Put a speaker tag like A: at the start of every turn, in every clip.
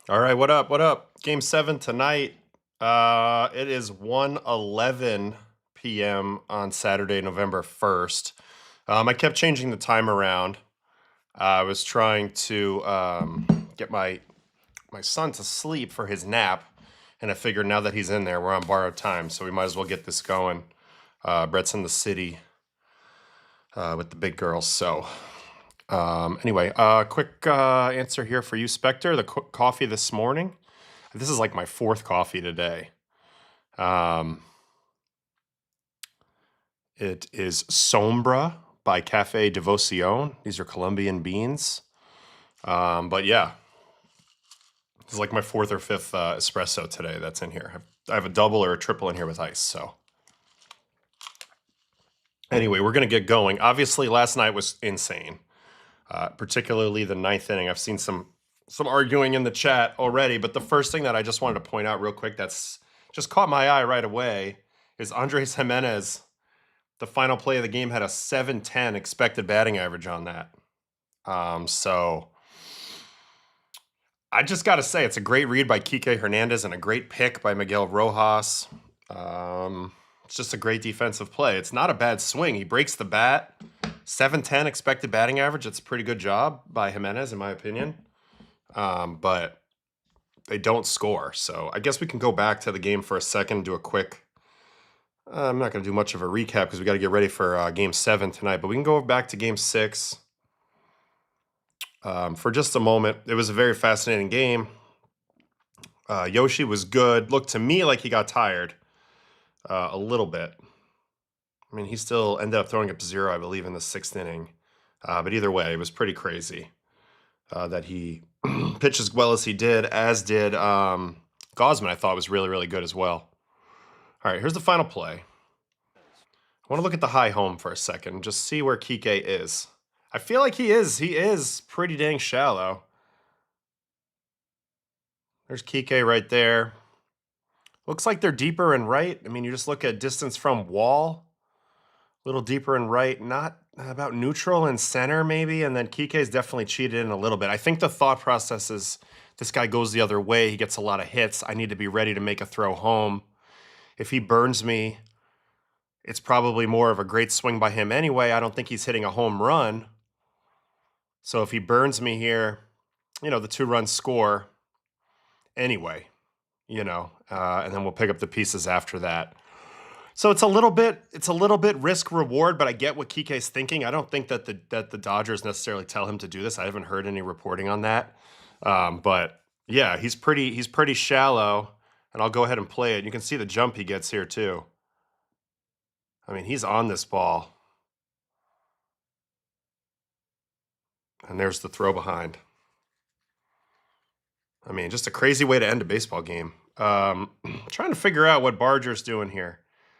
A: All right, what up? What up? Game 7 tonight. It is 1:11 p.m. on Saturday, November 1st. I kept changing the time around. I was trying to get my son to sleep for his nap, and I figured now that he's in there, we're on borrowed time, so we might as well get this going. Brett's in the city with the big girls, so anyway, quick answer here for you, Spectre. The coffee this morning. This is like my fourth coffee today. It is Sombra by Cafe Devocion. These are Colombian beans. But yeah, this is like my fourth or fifth espresso today that's in here. I have a double or a triple in here with ice, so. Anyway, we're going to get going. Obviously, last night was insane, particularly the ninth inning. I've seen some arguing in the chat already, but the first thing that I just wanted to point out real quick that's just caught my eye right away is Andres Jimenez. The final play of the game had a 710 expected batting average on that. So I just got to say, it's a great read by Kike Hernandez and a great pick by Miguel Rojas. It's just a great defensive play. It's not a bad swing. He breaks the bat. 710 expected batting average. It's a pretty good job by Jimenez, in my opinion. But they don't score. So I guess we can go back to the game for a second, do a quick... I'm not going to do much of a recap because we got to get ready for Game 7 tonight. But we can go back to Game 6 for just a moment. It was a very fascinating game. Yoshi was good. Looked to me like he got tired a little bit. I mean, he still ended up throwing up 0, I believe, in the 6th inning. But either way, it was pretty crazy that he pitched as well as he did, as did Gosman. I thought was really, really good as well. All right, here's the final play. I want to look at the high home for a second, just see where Kike is. I feel like he is pretty dang shallow. There's Kike right there. Looks like they're deeper and right. I mean, you just look at distance from wall, a little deeper and right, not about neutral and center maybe, and then Kike's definitely cheated in a little bit. I think the thought process is this guy goes the other way, he gets a lot of hits, I need to be ready to make a throw home. If he burns me, it's probably more of a great swing by him anyway. I don't think he's hitting a home run. So if he burns me here, the 2-run score anyway, and then we'll pick up the pieces after that. So it's a little bit risk reward, but I get what Kike's thinking. I don't think that the Dodgers necessarily tell him to do this. I haven't heard any reporting on that. But yeah, he's pretty shallow. And I'll go ahead and play it. You can see the jump he gets here, too. I mean, he's on this ball. And there's the throw behind. I mean, just a crazy way to end a baseball game. Trying to figure out what Barger's doing here.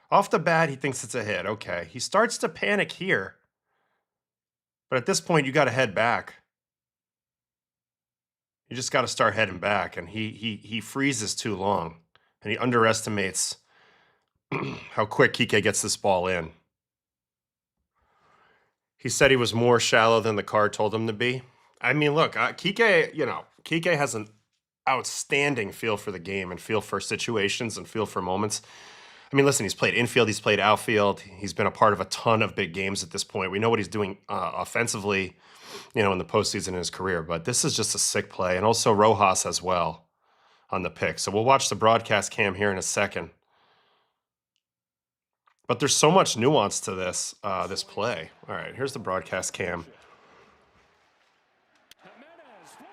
A: Off the bat, he thinks it's a hit. Okay. He starts to panic here. But at this point, you got to head back. You just got to start heading back, and he freezes too long, and he underestimates how quick Kike gets this ball in. He said he was more shallow than the card told him to be. I mean, look, Kike has an outstanding feel for the game and feel for situations and feel for moments. I mean, listen, he's played infield, he's played outfield, he's been a part of a ton of big games at this point. We know what he's doing offensively, in the postseason in his career, but this is just a sick play. And also Rojas as well on the pick. So we'll watch the broadcast cam here in a second. But there's so much nuance to this play. All right, here's the broadcast cam.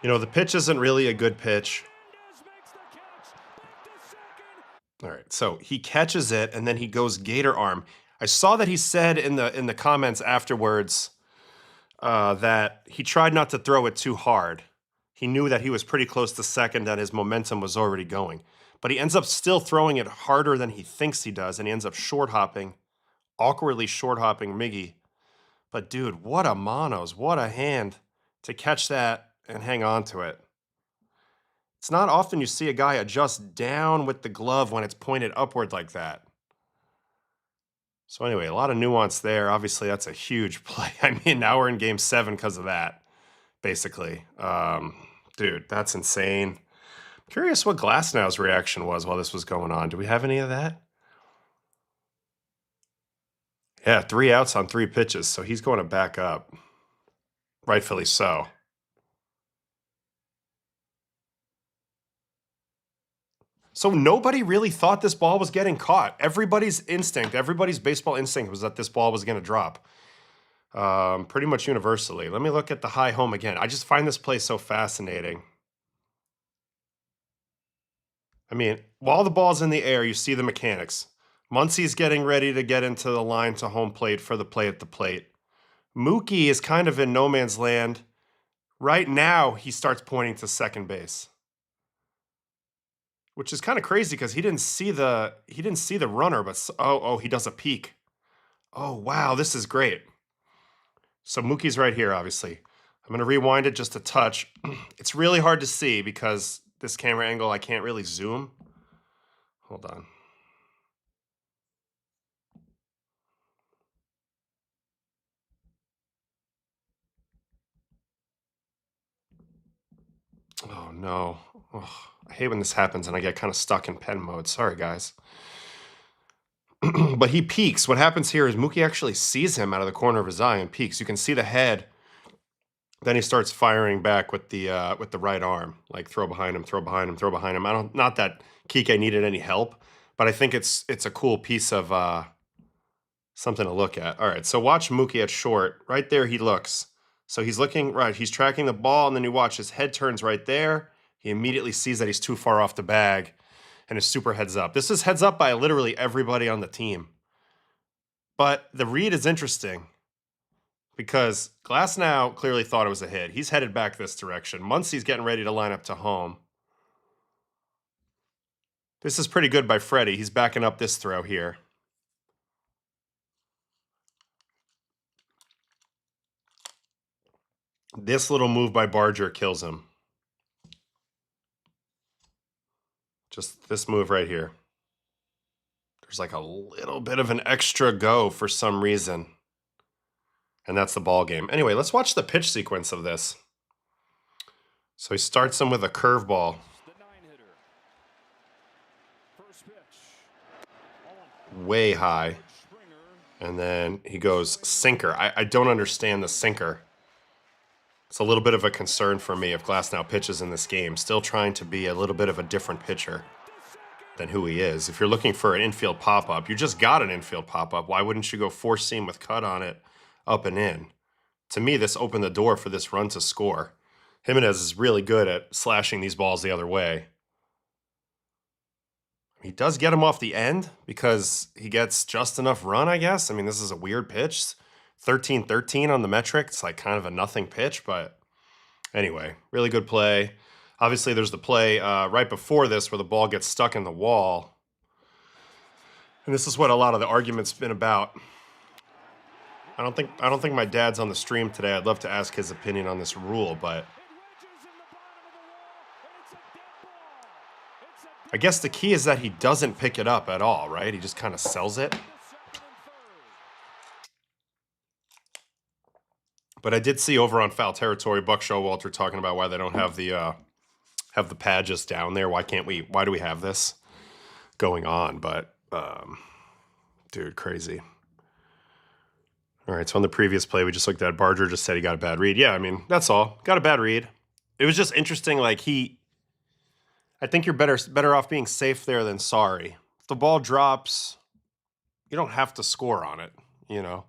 A: The pitch isn't really a good pitch. All right, so he catches it, and then he goes gator arm. I saw that he said in the comments afterwards that he tried not to throw it too hard. He knew that he was pretty close to second, that his momentum was already going. But he ends up still throwing it harder than he thinks he does, and he ends up awkwardly short-hopping Miggy. But dude, what a monos, what a hand to catch that and hang on to it. It's not often you see a guy adjust down with the glove when it's pointed upward like that. So anyway, a lot of nuance there. Obviously, that's a huge play. I mean, now we're in Game 7 because of that, basically. Dude, that's insane. Curious what Glasnow's reaction was while this was going on. Do we have any of that? Yeah, 3 outs on 3 pitches, so he's going to back up. Rightfully so. So nobody really thought this ball was getting caught. Everybody's baseball instinct was that this ball was going to drop. Pretty much universally. Let me look at the high home again. I just find this play so fascinating. I mean, while the ball's in the air, you see the mechanics. Muncy's getting ready to get into the line to home plate for the play at the plate. Mookie is kind of in no man's land. Right now, he starts pointing to second base, which is kind of crazy because he didn't see the runner, but he does a peek. Oh wow, this is great. So Mookie's right here, obviously. I'm going to rewind it just a touch. It's really hard to see because this camera angle, I can't really zoom. Hold on. Oh no. Ugh, I hate when this happens and I get kind of stuck in pen mode. Sorry, guys. But he peeks. What happens here is Mookie actually sees him out of the corner of his eye and peeks. You can see the head. Then he starts firing back with the right arm, like throw behind him, throw behind him, throw behind him. Not that Kike needed any help, but I think it's a cool piece of something to look at. All right, so watch Mookie at short. Right there, he looks. So he's looking right. He's tracking the ball, and then you watch his head turns right there. He immediately sees that he's too far off the bag, and is super heads up. This is heads up by literally everybody on the team. But the read is interesting because Glasnow clearly thought it was a hit. He's headed back this direction. Muncy's getting ready to line up to home. This is pretty good by Freddie. He's backing up this throw here. This little move by Barger kills him. Just this move right here. There's like a little bit of an extra go for some reason. And that's the ball game. Anyway, let's watch the pitch sequence of this. So he starts him with a curveball. Way high. And then he goes sinker. I don't understand the sinker. It's a little bit of a concern for me if Glasnow pitches in this game. Still trying to be a little bit of a different pitcher than who he is. If you're looking for an infield pop-up, you just got an infield pop-up. Why wouldn't you go four-seam with cut on it, up and in? To me, this opened the door for this run to score. Jimenez is really good at slashing these balls the other way. He does get him off the end because he gets just enough run, I guess. I mean, this is a weird pitch. 13-13 on the metric. It's like kind of a nothing pitch, but anyway, really good play. Obviously, there's the play right before this where the ball gets stuck in the wall. And this is what a lot of the argument's been about. I don't think my dad's on the stream today. I'd love to ask his opinion on this rule, but I guess the key is that he doesn't pick it up at all, right? He just kind of sells it. But I did see over on Foul Territory, Buck Showalter talking about why they don't have the pad just down there. Why do we have this going on? But dude, crazy. All right, so on the previous play we just looked at, Barger just said he got a bad read. Yeah, I mean, that's all. Got a bad read. It was just interesting, like I think you're better off being safe there than sorry. If the ball drops, you don't have to score on it, you know.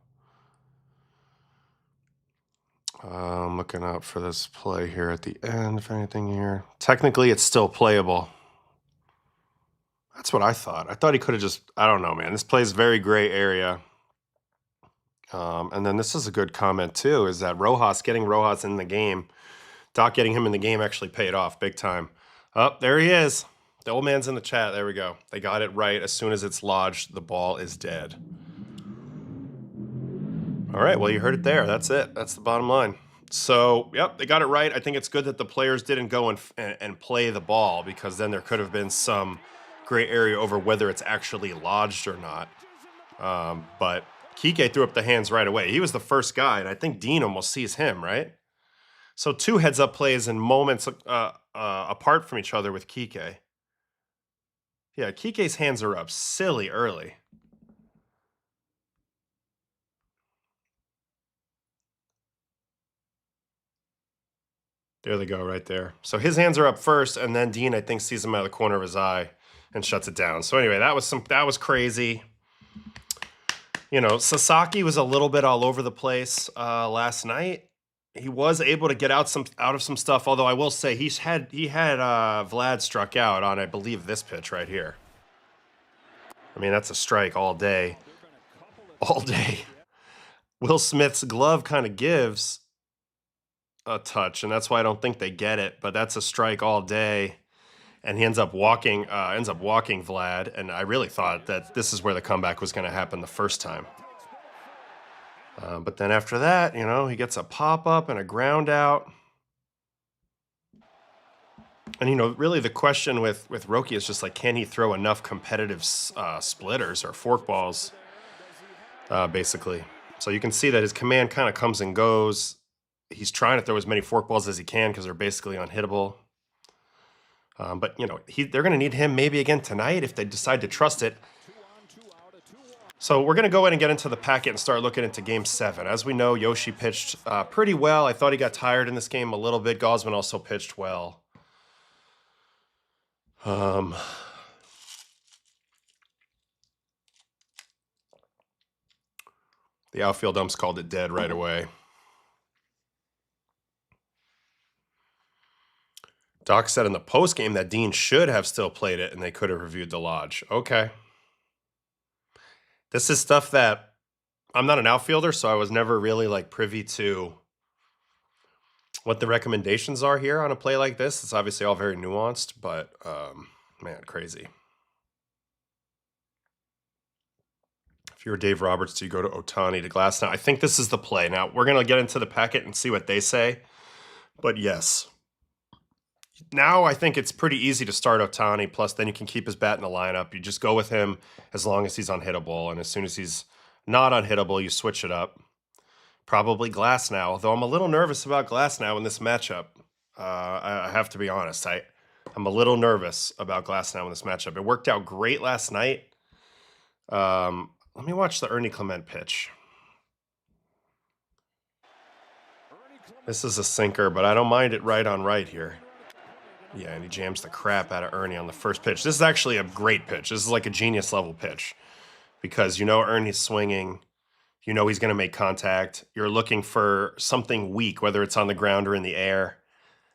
A: I'm looking out for this play here at the end, if anything here. Technically, it's still playable. That's what I thought. I thought he could have just, I don't know, man. This plays very gray area. And then this is a good comment, too, is that getting Rojas in the game, Doc getting him in the game actually paid off big time. Oh, there he is. The old man's in the chat. There we go. They got it right. As soon as it's lodged, the ball is dead. All right, well, you heard it there. That's it. That's the bottom line. So, yep, they got it right. I think it's good that the players didn't go and play the ball because then there could have been some gray area over whether it's actually lodged or not. But Kike threw up the hands right away. He was the first guy, and I think Dean almost sees him, right? So 2 heads-up plays in moments apart from each other with Kike. Yeah, Kike's hands are up silly early. There they go right there. So his hands are up first, and then Dean, I think, sees him out of the corner of his eye and shuts it down. So anyway, that was crazy. You know, Sasaki was a little bit all over the place last night. He was able to get out of some stuff, although I will say he had Vlad struck out on, I believe, this pitch right here. I mean, that's a strike all day. All day. Will Smith's glove kind of gives a touch, and that's why I don't think they get it, but that's a strike all day. And he ends up walking Vlad, and I really thought that this is where the comeback was going to happen the first time. But then after that, you know, he gets a pop-up and a ground out. And, you know, really the question with Roki is just like, can he throw enough competitive splitters or forkballs, basically. So you can see that his command kind of comes and goes. He's trying to throw as many forkballs as he can because they're basically unhittable. But, you know, they're going to need him maybe again tonight if they decide to trust it. So we're going to go ahead and get into the packet and start looking into Game 7. As we know, Yoshi pitched pretty well. I thought he got tired in this game a little bit. Gosman also pitched well. The outfield umps called it dead right away. Doc said in the postgame that Dean should have still played it and they could have reviewed the lodge. Okay. This is stuff that I'm not an outfielder, so I was never really like privy to what the recommendations are here on a play like this. It's obviously all very nuanced, but man, crazy. If you're Dave Roberts, do you go to Ohtani to Glasnow? I think this is the play. Now, we're going to get into the packet and see what they say, but yes. Now I think it's pretty easy to start Ohtani, plus then you can keep his bat in the lineup. You just go with him as long as he's unhittable, and as soon as he's not unhittable, you switch it up. Probably Glasnow, although I'm a little nervous about Glasnow in this matchup. I have to be honest. I'm a little nervous about Glasnow in this matchup. It worked out great last night. Let me watch the Ernie Clement pitch. This is a sinker, but I don't mind it right on right here. Yeah, and he jams the crap out of Ernie on the first pitch. This is actually a great pitch. This is like a genius level pitch because you know Ernie's swinging. You know he's going to make contact. You're looking for something weak, whether it's on the ground or in the air.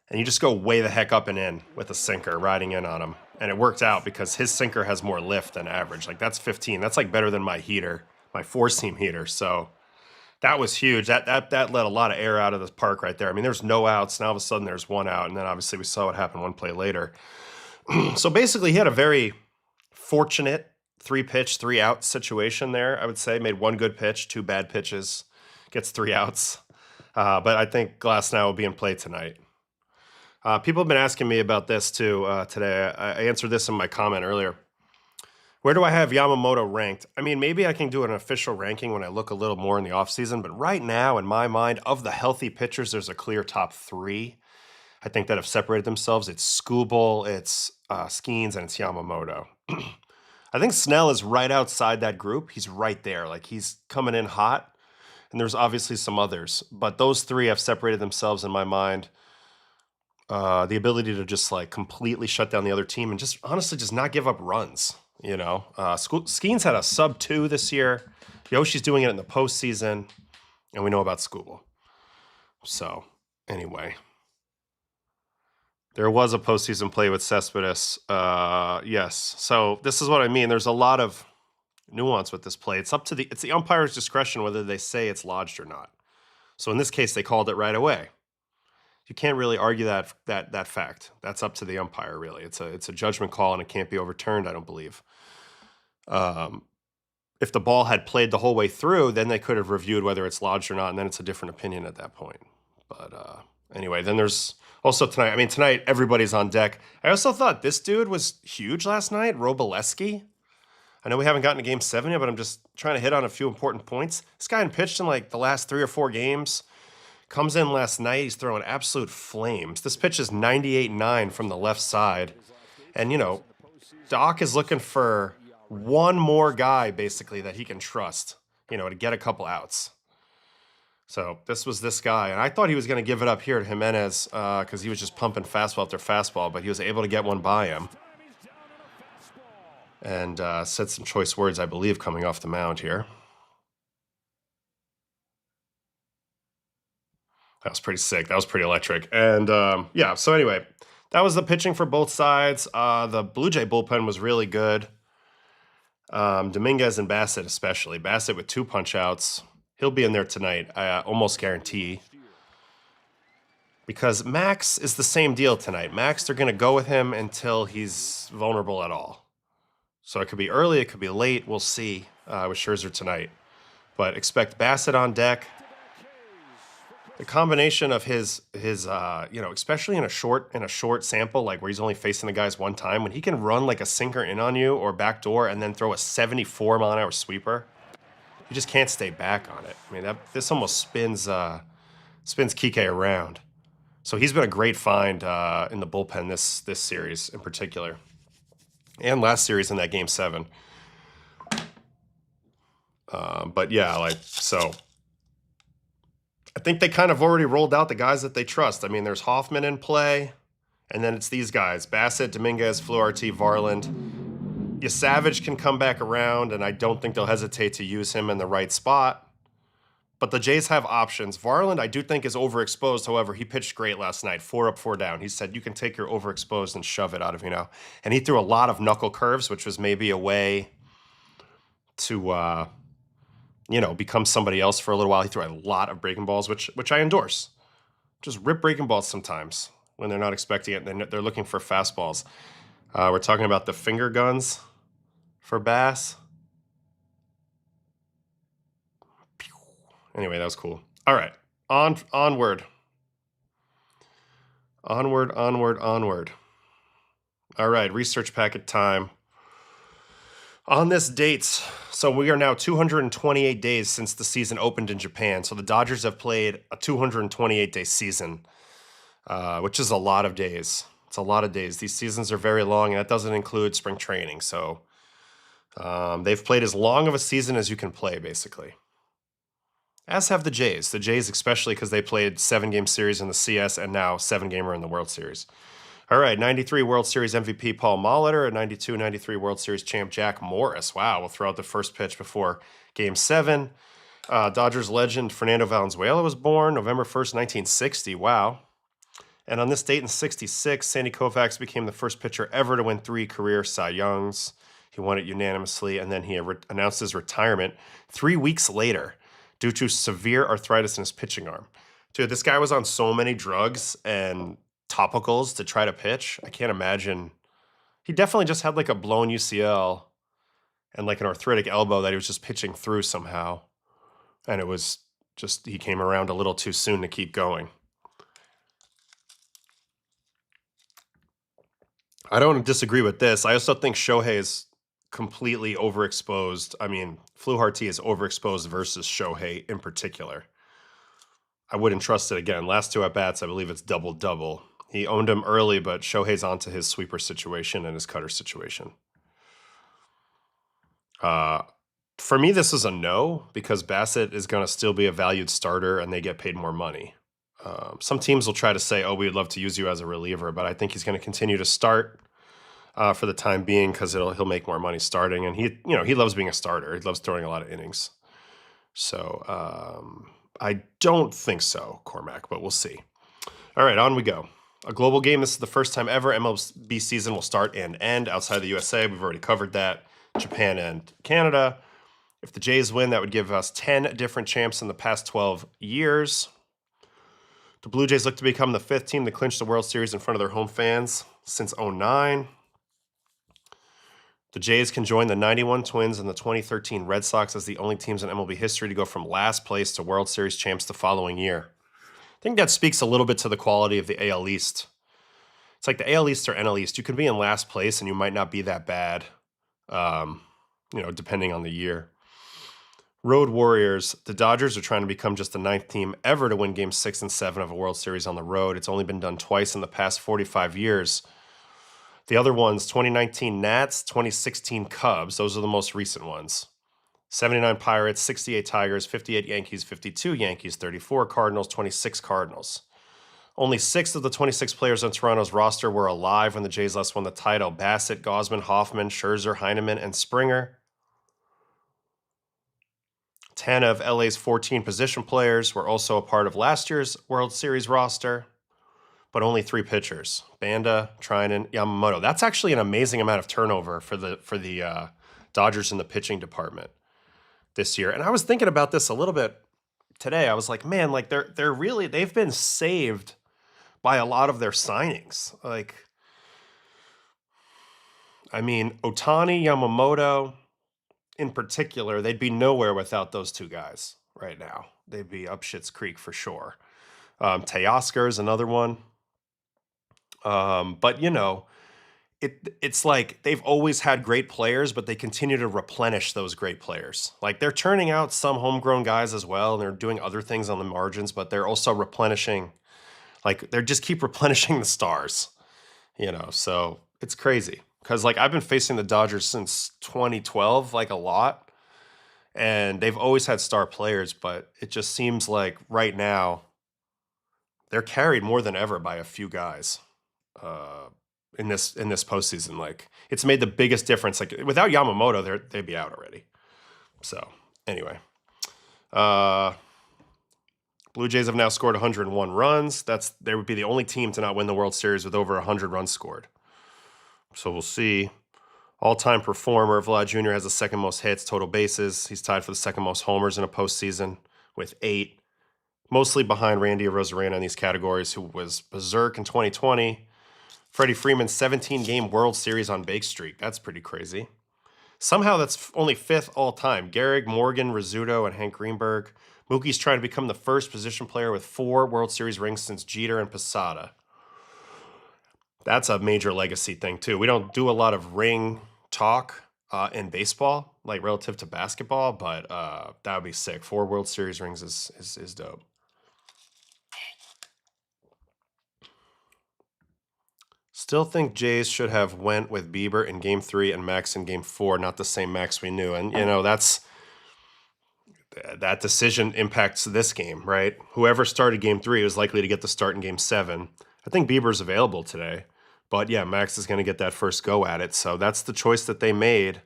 A: And you just go way the heck up and in with a sinker riding in on him. And it worked out because his sinker has more lift than average. Like that's 15. That's like better than my heater, my 4-seam heater. So that was huge. That let a lot of air out of the park right there. I mean, there's no outs. Now all of a sudden there's one out. And then obviously we saw what happened one play later. So basically he had a very fortunate 3-pitch, 3-out situation there, I would say. Made 1 good pitch, 2 bad pitches, gets 3 outs. But I think Glasnow will be in play tonight. People have been asking me about this too today. I answered this in my comment earlier. Where do I have Yamamoto ranked? I mean, maybe I can do an official ranking when I look a little more in the offseason, but right now, in my mind, of the healthy pitchers, there's a clear top 3. I think that have separated themselves. It's Skubal, it's Skeens, and it's Yamamoto. I think Snell is right outside that group. He's right there. Like, he's coming in hot, and there's obviously some others. But those 3 have separated themselves in my mind. The ability to just, like, completely shut down the other team and just, honestly, just not give up runs. You know, Skeens had a sub-2 this year. Yoshi's doing it in the postseason, and we know about Skubal. So, anyway. There was a postseason play with Cespedes. Yes. So, this is what I mean. There's a lot of nuance with this play. It's the umpire's discretion whether they say it's lodged or not. So, in this case, they called it right away. You can't really argue that fact. That's up to the umpire, really. It's a judgment call, and it can't be overturned, I don't believe. If the ball had played the whole way through, then they could have reviewed whether it's lodged or not, and then it's a different opinion at that point. But anyway, then there's also tonight. I mean, tonight everybody's on deck. I also thought this dude was huge last night, Roboleski. I know we haven't gotten to Game 7 yet, but I'm just trying to hit on a few important points. This guy hadn't pitched in like the last 3 or 4 games. Comes in last night. He's throwing absolute flames. This pitch is 98.9 from the left side. And, you know, Doc is looking for one more guy, basically, that he can trust, you know, to get a couple outs. So this was this guy. And I thought he was going to give it up here to Jimenez because he was just pumping fastball after fastball, but he was able to get one by him. And said some choice words, I believe, coming off the mound here. That was pretty sick. That was pretty electric. And yeah, so anyway, that was the pitching for both sides. The Blue Jay bullpen was really good. Dominguez and Bassett especially. Bassett with 2 punch-outs. He'll be in there tonight, I almost guarantee. Because Max is the same deal tonight. Max, they're going to go with him until he's vulnerable at all. So it could be early, it could be late. We'll see with Scherzer tonight. But expect Bassett on deck. The combination of his you know, especially in a short sample, like where he's only facing the guys one time, when he can run like a sinker in on you or backdoor and then throw a 74-mile-an-hour sweeper, you just can't stay back on it. I mean, this almost spins Kike around. So he's been a great find in the bullpen this series in particular, and last series in that Game 7. But yeah, like so. I think they kind of already rolled out the guys that they trust. I mean, there's Hoffman in play, and then it's these guys: Bassett, Dominguez, Fluharty, Varland. Yeah, Savage can come back around, and I don't think they'll hesitate to use him in the right spot. But the Jays have options. Varland, I do think, is overexposed. However, he pitched great last night, 4 up, 4 down. He said, you can take your overexposed and shove it out of you now. And he threw a lot of knuckle curves, which was maybe a way to you know, become somebody else for a little while. He threw a lot of breaking balls, which I endorse. Just rip breaking balls sometimes when they're not expecting it. They're looking for fastballs. We're talking about the finger guns for Bass. Anyway, that was cool. All right, onward. Onward. All right, research packet time. On this date, so we are now 228 days since the season opened in Japan. So the Dodgers have played a 228-day season, which is a lot of days. It's a lot of days. These seasons are very long, and that doesn't include spring training. So they've played as long of a season as you can play, basically. As have the Jays. The Jays especially because they played 7-game series in the CS and now 7-gamer in the World Series. All right, 93 World Series MVP Paul Molitor and 92-93 World Series champ Jack Morris. Wow, we'll throw out the first pitch before Game 7. Dodgers legend Fernando Valenzuela was born November 1st, 1960. Wow. And on this date in 66, Sandy Koufax became the first pitcher ever to win 3 career Cy Youngs. He won it unanimously, and then he announced his retirement 3 weeks later due to severe arthritis in his pitching arm. Dude, this guy was on so many drugs and topicals to try to pitch. I can't imagine. He definitely just had like a blown UCL and like an arthritic elbow that he was just pitching through somehow. And it was just, he came around a little too soon to keep going. I don't disagree with this. I also think Shohei is completely overexposed. I mean, Fluharty is overexposed versus Shohei in particular. I wouldn't trust it again. Last 2 at-bats, I believe it's double-double. He owned him early, but Shohei's onto his sweeper situation and his cutter situation. For me, this is a no, because Bassett is going to still be a valued starter and they get paid more money. Some teams will try to say, oh, we'd love to use you as a reliever, but I think he's going to continue to start for the time being because he'll make more money starting. And he loves being a starter. He loves throwing a lot of innings. So I don't think so, Cormac, but we'll see. All right, on we go. A global game. This is the first time ever MLB season will start and end outside the USA. We've already covered that. Japan and Canada. If the Jays win, that would give us 10 different champs in the past 12 years. The Blue Jays look to become the 5th team to clinch the World Series in front of their home fans since 2009. The Jays can join the 91 Twins and the 2013 Red Sox as the only teams in MLB history to go from last place to World Series champs the following year. I think that speaks a little bit to the quality of the AL East. It's like the AL East or NL East. You can be in last place and you might not be that bad, depending on the year. Road Warriors. The Dodgers are trying to become just the 9th team ever to win Games 6 and 7 of a World Series on the road. It's only been done twice in the past 45 years. The other ones, 2019 Nats, 2016 Cubs. Those are the most recent ones. 79 Pirates, 68 Tigers, 58 Yankees, 52 Yankees, 34 Cardinals, 26 Cardinals. Only 6 of the 26 players on Toronto's roster were alive when the Jays last won the title. Bassett, Gausman, Hoffman, Scherzer, Heineman, and Springer. 10 of LA's 14 position players were also a part of last year's World Series roster, but only 3 pitchers: Banda, Trinan, Yamamoto. That's actually an amazing amount of turnover for the Dodgers in the pitching department this year. And I was thinking about this a little bit today. I was like, man, like they've been saved by a lot of their signings. Like, I mean, Ohtani, Yamamoto in particular, they'd be nowhere without those 2 guys right now. They'd be up Schitt's Creek for sure. Teoscar is another one. But, you know, it's like they've always had great players, but they continue to replenish those great players. Like, they're turning out some homegrown guys as well, and they're doing other things on the margins, but they're also replenishing. Like, they just keep replenishing the stars, you know, so it's crazy. Because, like, I've been facing the Dodgers since 2012, like, a lot. And they've always had star players, but it just seems like right now they're carried more than ever by a few guys in this postseason. Like, it's made the biggest difference. Like, without Yamamoto, they'd be out already. So, anyway. Blue Jays have now scored 101 runs. They would be the only team to not win the World Series with over 100 runs scored. So we'll see. All-time performer, Vlad Jr. has the 2nd most hits, total bases. He's tied for the 2nd most homers in a postseason with 8. Mostly behind Randy Arozarena in these categories, who was berserk in 2020. Freddie Freeman's 17-game World Series on base streak. That's pretty crazy. Somehow that's only 5th all-time. Gehrig, Morgan, Rizzuto, and Hank Greenberg. Mookie's trying to become the first position player with 4 World Series rings since Jeter and Posada. That's a major legacy thing, too. We don't do a lot of ring talk in baseball, like relative to basketball, but that would be sick. 4 World Series rings is dope. Still think Jays should have went with Bieber in Game 3 and Max in Game 4, not the same Max we knew. And, you know, that decision impacts this game, right? Whoever started Game 3 was likely to get the start in Game 7. I think Bieber's available today. But yeah, Max is going to get that first go at it. So that's the choice that they made.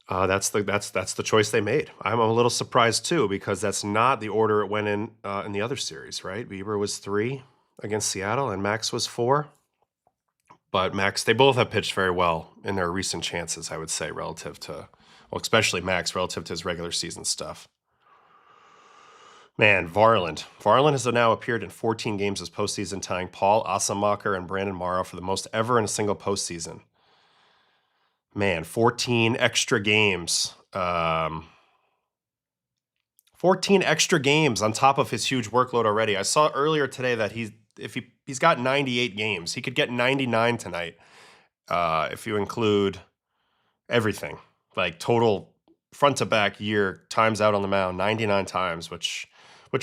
A: That's the choice they made. I'm a little surprised too, because that's not the order it went in the other series, right? Bieber was 3 against Seattle and Max was 4. But Max, they both have pitched very well in their recent chances, I would say, relative to, well, especially Max, relative to his regular season stuff. Man, Varland. Varland has now appeared in 14 games this postseason, tying Paul Asamacher and Brandon Morrow for the most ever in a single postseason. Man, 14 extra games. 14 extra games on top of his huge workload already. I saw earlier today that he's got 98 games. He could get 99 tonight if you include everything. Like total front to back year times out on the mound, 99 times, which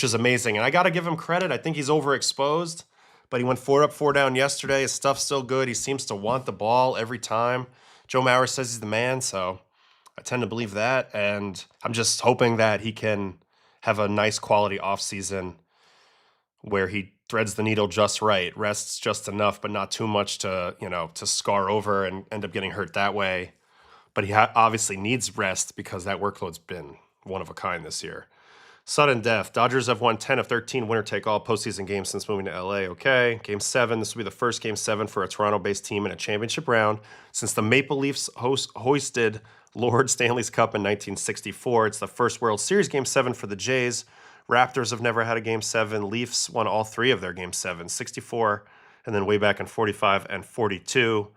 A: is amazing. And I got to give him credit. I think he's overexposed, but he went 4 up, 4 down yesterday. His stuff's still good. He seems to want the ball every time. Joe Mauer says he's the man, so I tend to believe that. And I'm just hoping that he can have a nice quality offseason where he threads the needle just right, rests just enough, but not too much to scar over and end up getting hurt that way. But he obviously needs rest because that workload's been one of a kind this year. Sudden death. Dodgers have won 10 of 13 winner-take-all postseason games since moving to LA. Okay, Game 7. This will be the first Game 7 for a Toronto-based team in a championship round since the Maple Leafs hoisted Lord Stanley's Cup in 1964. It's the first World Series Game 7 for the Jays. Raptors have never had a Game 7. Leafs won all 3 of their Game 7, 64, and then way back in 45 and 42.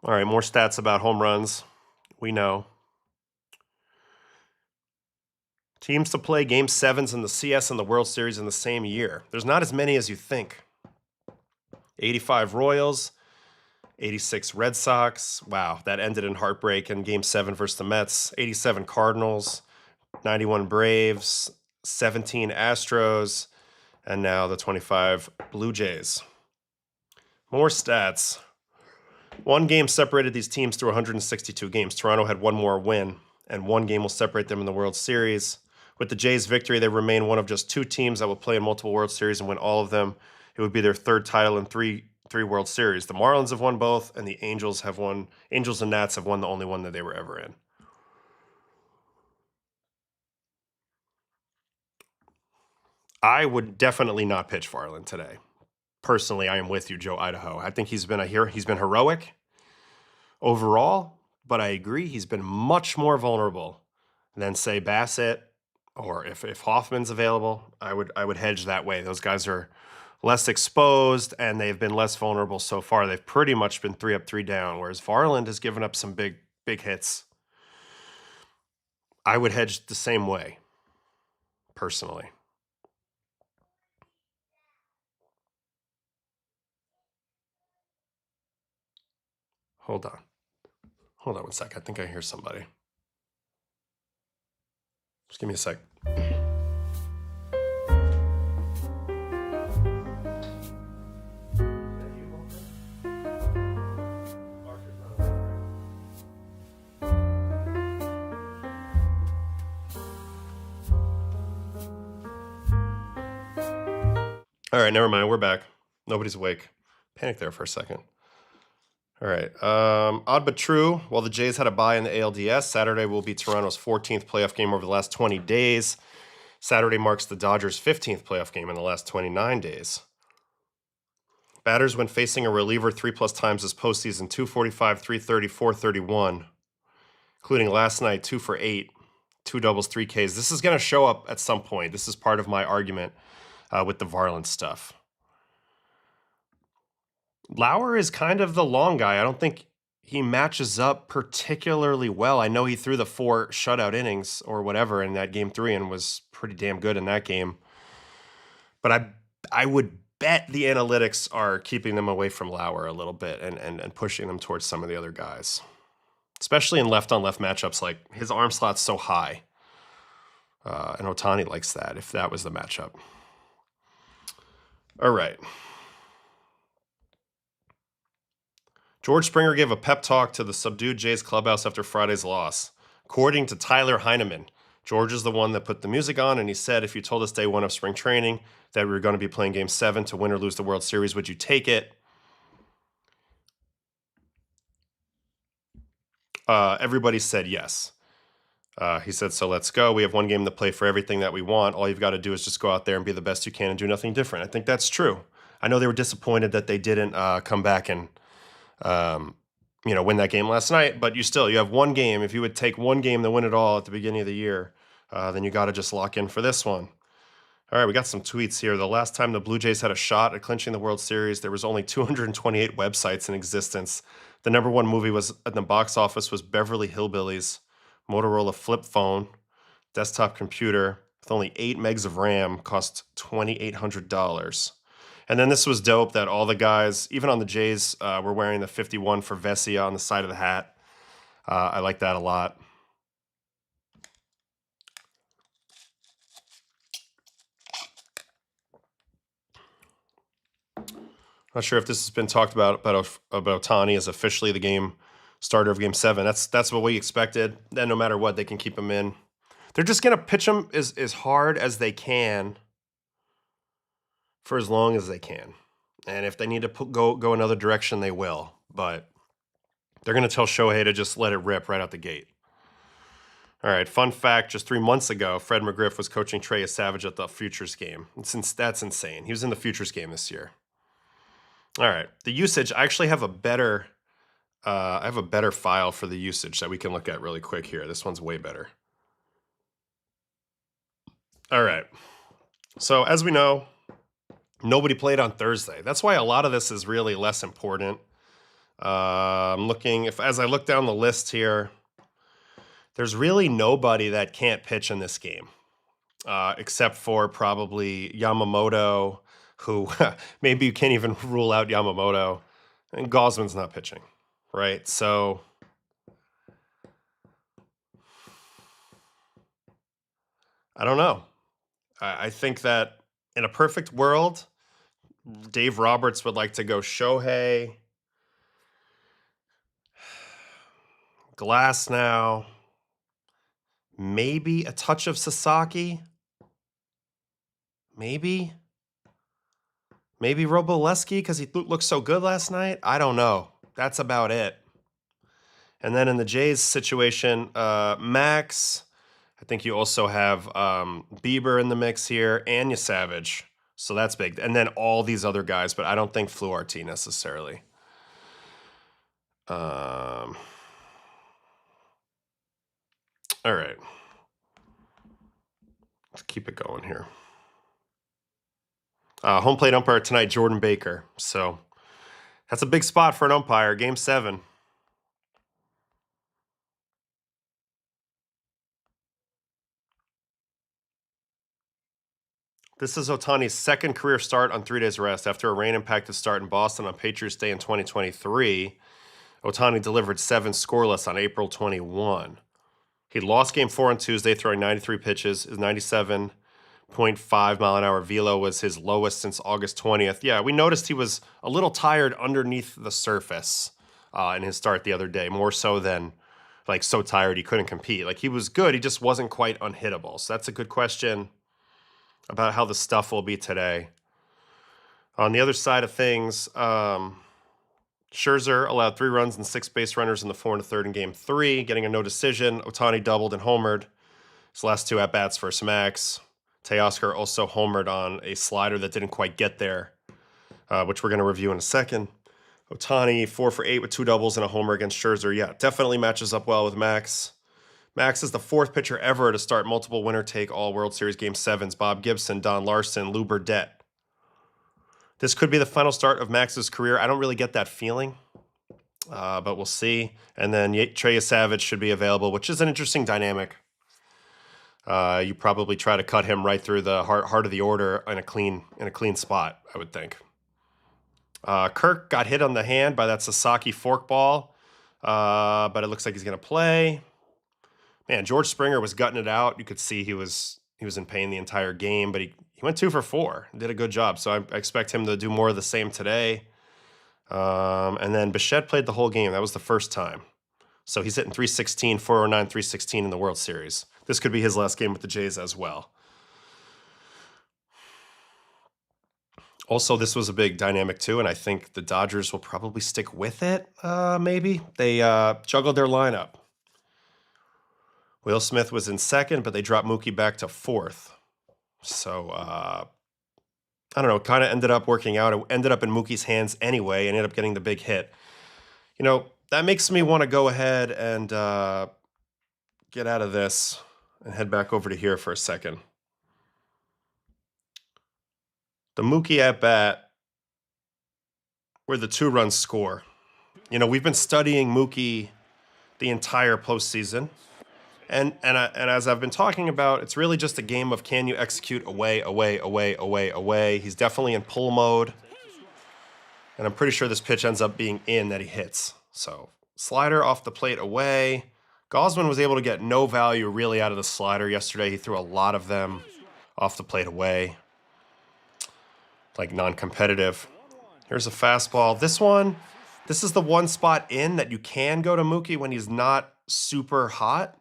A: All right, more stats about home runs. We know. Teams to play Game 7s in the CS and the World Series in the same year. There's not as many as you think. 85 Royals, 86 Red Sox. Wow, that ended in heartbreak in Game 7 versus the Mets. 87 Cardinals, 91 Braves, 17 Astros, and now the 25 Blue Jays. More stats. One game separated these teams through 162 games. Toronto had one more win, and one game will separate them in the World Series. With the Jays' victory, they remain one of just two teams that will play in multiple World Series and win all of them. It would be their third title in three World Series. The Marlins have won both, and the Angels and Nats have won the only one that they were ever in. I would definitely not pitch Varland today. Personally, I am with you, Joe Idaho. I think he's been heroic overall, but I agree he's been much more vulnerable than, say, Bassett, or if Hoffman's available. I would hedge that way. Those guys are less exposed, and they've been less vulnerable so far. They've pretty much been 3 up, 3 down, whereas Varland has given up some big hits. I would hedge the same way, personally. Hold on one sec. I think I hear somebody. Just give me a sec. All right, never mind. We're back. Nobody's awake. Panicked there for a second. All right. Odd but true. While the Jays had a bye in the ALDS, Saturday will be Toronto's 14th playoff game over the last 20 days. Saturday marks the Dodgers' 15th playoff game in the last 29 days. Batters, when facing a reliever 3+ times this postseason: 245, 330, 431, including last night 2 for 8, 2 doubles, 3 Ks. This is going to show up at some point. This is part of my argument with the Varland stuff. Lauer is kind of the long guy. I don't think he matches up particularly well. I know he threw the 4 shutout innings or whatever in that Game 3 and was pretty damn good in that game. But I would bet the analytics are keeping them away from Lauer a little bit and pushing them towards some of the other guys, especially in left-on-left matchups. Like, his arm slot's so high, and Ohtani likes that, if that was the matchup. All right. George Springer gave a pep talk to the subdued Jays clubhouse after Friday's loss. According to Tyler Heineman, George is the one that put the music on, and he said, if you told us day 1 of spring training that we were going to be playing Game 7 to win or lose the World Series, would you take it? Everybody said yes. He said, so let's go. We have one game to play for everything that we want. All you've got to do is just go out there and be the best you can and do nothing different. I think that's true. I know they were disappointed that they didn't come back and win that game last night, but you have one game. If you would take one game to win it all at the beginning of the year, then you got to just lock in for this one. All right, we got some tweets here. The last time the Blue Jays had a shot at clinching the World Series, there was only 228 websites in existence. The number 1 movie was at the box office was Beverly Hillbillies. Motorola flip phone, desktop computer with only 8 megs of RAM cost $2,800. And then this was dope that all the guys, even on the Jays, were wearing the 51 for Vesia on the side of the hat. I like that a lot. Not sure if this has been talked about Ohtani as officially the game starter of Game 7. That's what we expected. Then no matter what, they can keep him in. They're just going to pitch him as hard as they can for as long as they can. And if they need to go another direction, they will. But they're going to tell Shohei to just let it rip right out the gate. All right, fun fact, just 3 months ago, Fred McGriff was coaching Trey Savage at the Futures game. That's insane. He was in the Futures game this year. All right, the usage, I actually have a better file for the usage that we can look at really quick here. This one's way better. All right, so as we know, nobody played on Thursday. That's why a lot of this is really less important. I'm looking, as I look down the list here, there's really nobody that can't pitch in this game, except for probably Yamamoto, who maybe you can't even rule out Yamamoto. And Gosman's not pitching, right? So I don't know. I think that in a perfect world, Dave Roberts would like to go Shohei, Glass now, maybe a touch of Sasaki, maybe Roboleski because he looked so good last night. I don't know. That's about it. And then in the Jays situation, Max. I think you also have Bieber in the mix here and Savage. So that's big. And then all these other guys, but I don't think Fluharty necessarily. All right. Let's keep it going here. Home plate umpire tonight, Jordan Baker. So that's a big spot for an umpire. Game 7. This is Ohtani's second career start on 3 days rest after a rain-impacted start in Boston on Patriots Day in 2023. Ohtani delivered 7 scoreless on April 21. He lost Game 4 on Tuesday, throwing 93 pitches. His 97.5 mile an hour velo was his lowest since August 20th. Yeah, we noticed he was a little tired underneath the surface in his start the other day, more so than like so tired he couldn't compete. Like he was good, he just wasn't quite unhittable. So that's a good question about how the stuff will be today. On the other side of things, Scherzer allowed 3 runs and 6 base runners in the 4 1/3 in Game 3, getting a no decision. Ohtani doubled and homered his last 2 at-bats versus Max. Teoscar also homered on a slider that didn't quite get there, which we're going to review in a second. Ohtani 4 for 8 with 2 doubles and a homer against Scherzer. Yeah, definitely matches up well with Max. Max is the 4th pitcher ever to start multiple winner-take-all World Series Game 7s. Bob Gibson, Don Larson, Lou Burdett. This could be the final start of Max's career. I don't really get that feeling, but we'll see. And then Trey Savage should be available, which is an interesting dynamic. You probably try to cut him right through the heart of the order in a clean spot, I would think. Kirk got hit on the hand by that Sasaki forkball, but it looks like he's going to play. Man, George Springer was gutting it out. You could see he was in pain the entire game, but he went 2 for 4, did a good job. So I expect him to do more of the same today. And then Bichette played the whole game. That was the first time. So he's hitting 316, 409, 316 in the World Series. This could be his last game with the Jays as well. Also, this was a big dynamic too, and I think the Dodgers will probably stick with it, maybe. They juggled their lineup. Will Smith was in second, but they dropped Mookie back to 4th. So, I don't know, kind of ended up working out. It ended up in Mookie's hands anyway, and ended up getting the big hit. You know, that makes me want to go ahead and get out of this and head back over to here for a second. The Mookie at-bat where the 2-run score. You know, we've been studying Mookie the entire postseason. And as I've been talking about, it's really just a game of can you execute away. He's definitely in pull mode. And I'm pretty sure this pitch ends up being in that he hits. So slider off the plate away. Gosman was able to get no value really out of the slider yesterday. He threw a lot of them off the plate away, like non-competitive. Here's a fastball. This is the one spot in that you can go to Mookie when he's not super hot.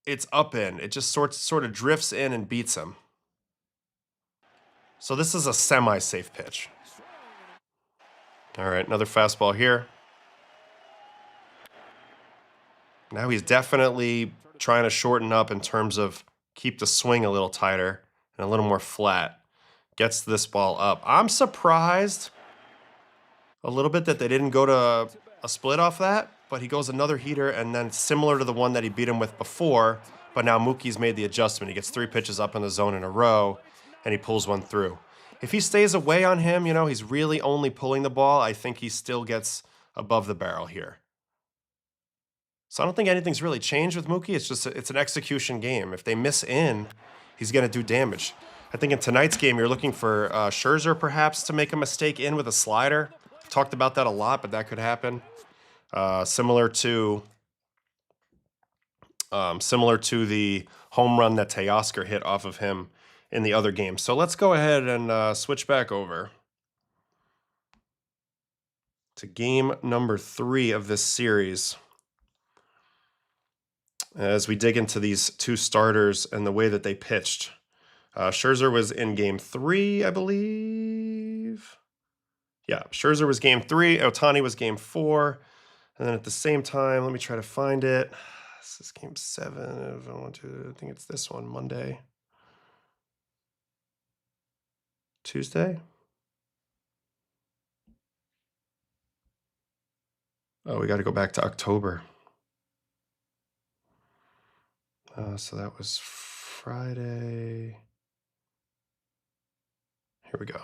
A: It's up in. It just sort of drifts in and beats him. So this is a semi-safe pitch. All right, another fastball here. Now he's definitely trying to shorten up in terms of keep the swing a little tighter and a little more flat. Gets this ball up. I'm surprised a little bit that they didn't go to a split off that, but he goes another heater, and then similar to the one that he beat him with before, but now Mookie's made the adjustment. He gets 3 pitches up in the zone in a row, and he pulls one through. If he stays away on him, you know, he's really only pulling the ball. I think he still gets above the barrel here. So I don't think anything's really changed with Mookie. It's just it's an execution game. If they miss in, he's going to do damage. I think in tonight's game, you're looking for Scherzer perhaps to make a mistake in with a slider. Talked about that a lot, but that could happen. Similar to the home run that Teoscar hit off of him in the other game. So let's go ahead and switch back over to game number 3 of this series as we dig into these two starters and the way that they pitched. Scherzer was in game 3, I believe. Yeah, Scherzer was game 3. Ohtani was game 4. And then at the same time, let me try to find it. This is game 7. I think it's this one, Monday. Tuesday? Oh, we got to go back to October. So that was Friday. Here we go.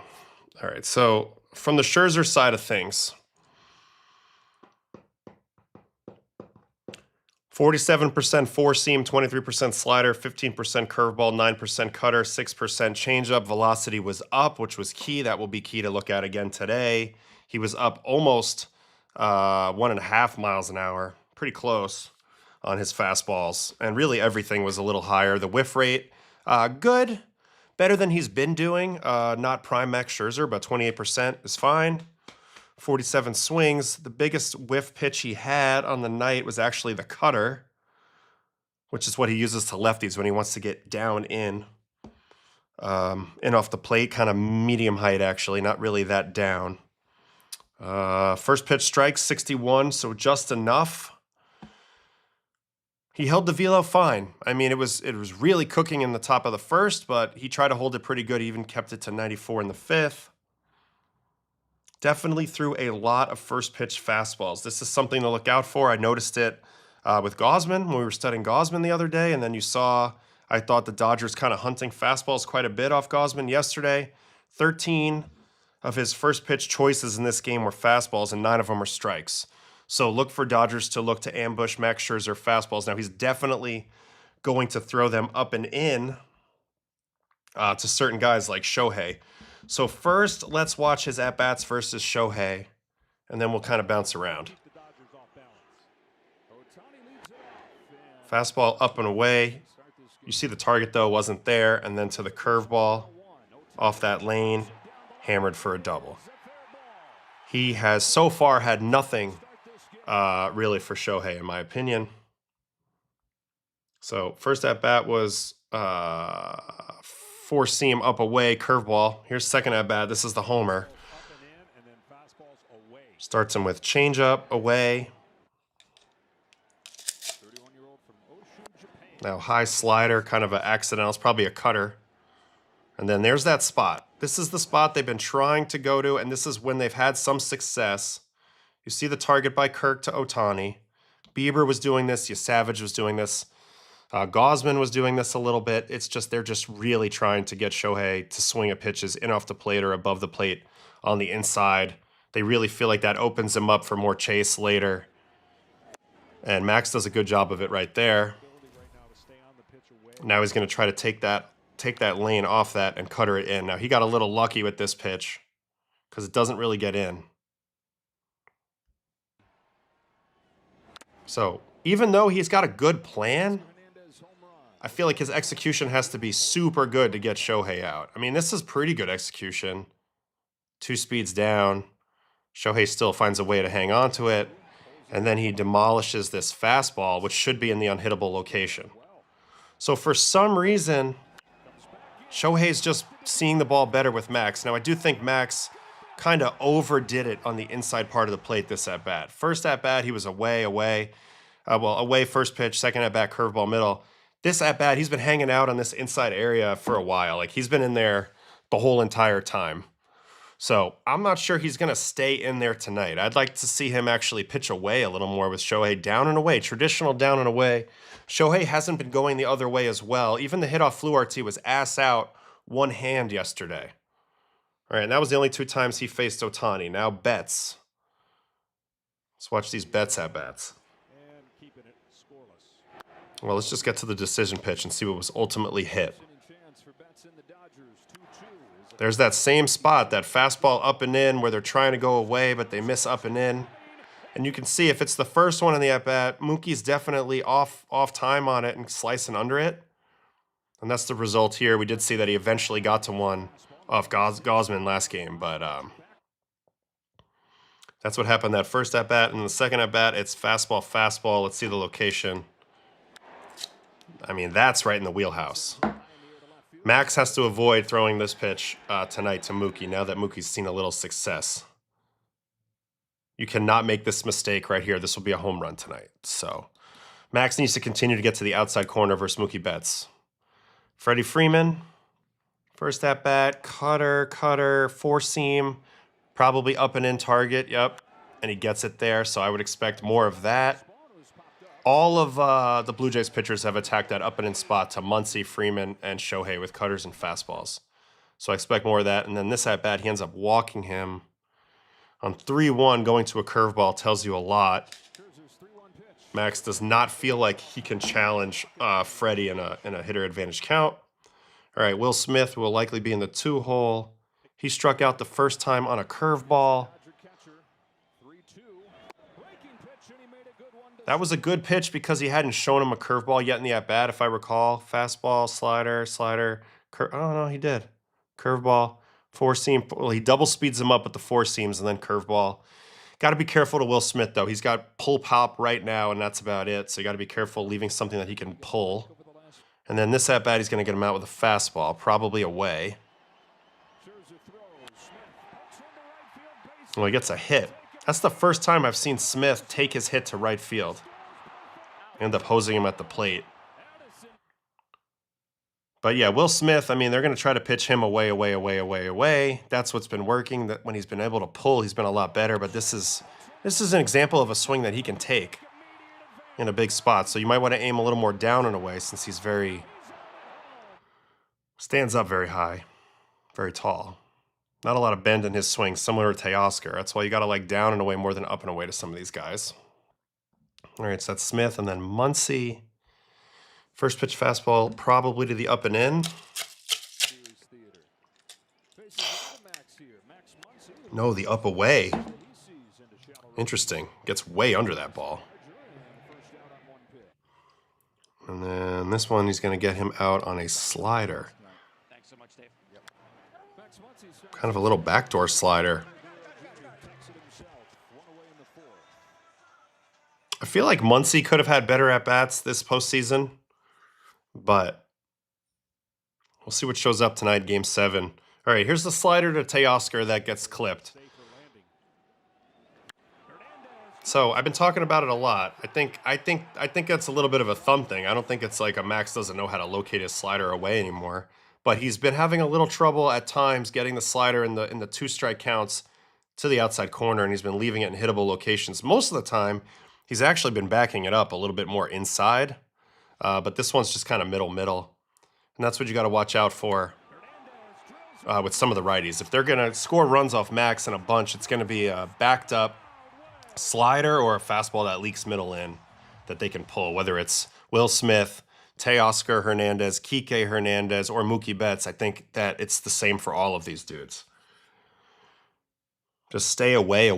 A: All right, so from the Scherzer side of things, 47% four-seam, 23% slider, 15% curveball, 9% cutter, 6% changeup. Velocity was up, which was key. That will be key to look at again today. He was up almost 1.5 miles an hour, pretty close on his fastballs. And really everything was a little higher. The whiff rate, good, better than he's been doing. Not prime Max Scherzer, but 28% is fine. 47 swings. The biggest whiff pitch he had on the night was actually the cutter, which is what he uses to lefties when he wants to get down in off the plate, kind of medium height actually, not really that down. First pitch strike, 61, so just enough. He held the velo fine. I mean, it was really cooking in the top of the first, but he tried to hold it pretty good. He even kept it to 94 in the 5th. Definitely threw a lot of first pitch fastballs. This is something to look out for. I noticed it with Gausman when we were studying Gausman the other day, and then you saw, I thought the Dodgers kind of hunting fastballs quite a bit off Gausman yesterday. 13 of his first pitch choices in this game were fastballs, and 9 of them were strikes. So look for Dodgers to look to ambush Max Scherzer fastballs. Now, he's definitely going to throw them up and in to certain guys like Shohei. So first, let's watch his at-bats versus Shohei, and then we'll kind of bounce around. Fastball up and away. You see the target, though, wasn't there, and then to the curveball off that lane, hammered for a double. He has so far had nothing really for Shohei, in my opinion. So first at-bat was four-seam up away, curveball. Here's second at-bat. This is the homer. Starts him with changeup away. Now high slider, kind of an accidental. It's probably a cutter. And then there's that spot. This is the spot they've been trying to go to, and this is when they've had some success. You see the target by Kirk to Ohtani. Bieber was doing this. Savage was doing this. Gausman was doing this a little bit. It's just they're just really trying to get Shohei to swing at pitches in off the plate or above the plate on the inside. They really feel like that opens him up for more chase later. And Max does a good job of it right there. Now he's going to try to take that lane off that and cutter it in. Now he got a little lucky with this pitch because it doesn't really get in. So even though he's got a good plan, I feel like his execution has to be super good to get Shohei out. I mean, this is pretty good execution. 2 speeds down. Shohei still finds a way to hang on to it. And then he demolishes this fastball, which should be in the unhittable location. So for some reason, Shohei's just seeing the ball better with Max. Now, I do think Max kind of overdid it on the inside part of the plate this at-bat. First at-bat, he was away first pitch, second at-bat, curveball middle. This at-bat, he's been hanging out on this inside area for a while. Like, he's been in there the whole entire time. So I'm not sure he's going to stay in there tonight. I'd like to see him actually pitch away a little more with Shohei down and away, traditional down and away. Shohei hasn't been going the other way as well. Even the hit off Fluharty was ass out, one hand yesterday. All right, and that was the only 2 times he faced Ohtani. Now Betts. Let's watch these Betts at-bats. Well, let's just get to the decision pitch and see what was ultimately hit. There's that same spot, that fastball up and in where they're trying to go away, but they miss up and in. And you can see if it's the first one in the at-bat, Mookie's definitely off time on it and slicing under it. And that's the result here. We did see that he eventually got to one off Gosman last game, but that's what happened that first at-bat. And the second at-bat, it's fastball. Let's see the location. I mean, that's right in the wheelhouse. Max has to avoid throwing this pitch tonight to Mookie now that Mookie's seen a little success. You cannot make this mistake right here. This will be a home run tonight. So Max needs to continue to get to the outside corner versus Mookie Betts. Freddie Freeman, first at bat, cutter, four-seam, probably up and in target, yep. And he gets it there, so I would expect more of that. All of the Blue Jays pitchers have attacked that up and in spot to Muncy, Freeman, and Shohei with cutters and fastballs. So I expect more of that. And then this at bat, he ends up walking him on 3-1, going to a curveball tells you a lot. Max does not feel like he can challenge Freddie in a hitter advantage count. All right, Will Smith will likely be in the 2-hole. He struck out the first time on a curveball. That was a good pitch because he hadn't shown him a curveball yet in the at-bat, if I recall. Fastball, slider. Oh, no, he did. Curveball, four-seam. Well, he double speeds him up with the four seams and then curveball. Got to be careful to Will Smith, though. He's got pull pop right now, and that's about it. So you got to be careful leaving something that he can pull. And then this at-bat, he's going to get him out with a fastball, probably away. Well, he gets a hit. That's the first time I've seen Smith take his hit to right field. End up hosing him at the plate. But yeah, Will Smith, I mean, they're going to try to pitch him away. That's what's been working. That when he's been able to pull, he's been a lot better. But this is an example of a swing that he can take in a big spot. So you might want to aim a little more down and away since he's stands up very high, very tall. Not a lot of bend in his swing, similar to Teoscar. That's why you got to like down and away more than up and away to some of these guys. All right, so that's Smith and then Muncy. First pitch fastball, probably to the up and in. No, the up away. Interesting. Gets way under that ball. And then this one, he's going to get him out on a slider. Kind of a little backdoor slider. I feel like Muncy could have had better at-bats this postseason, but we'll see what shows up tonight, Game 7. All right, here's the slider to Teoscar that gets clipped. So I've been talking about it a lot. I think that's a little bit of a thumb thing. I don't think it's like a Max doesn't know how to locate his slider away anymore. But he's been having a little trouble at times getting the slider in the two-strike counts to the outside corner, and he's been leaving it in hittable locations. Most of the time, he's actually been backing it up a little bit more inside. But this one's just kind of middle. And that's what you got to watch out for with some of the righties. If they're going to score runs off Max in a bunch, it's going to be a backed up slider or a fastball that leaks middle in that they can pull, whether it's Will Smith, Teoscar Hernandez, Kike Hernandez, or Mookie Betts. I think that it's the same for all of these dudes. Just stay away.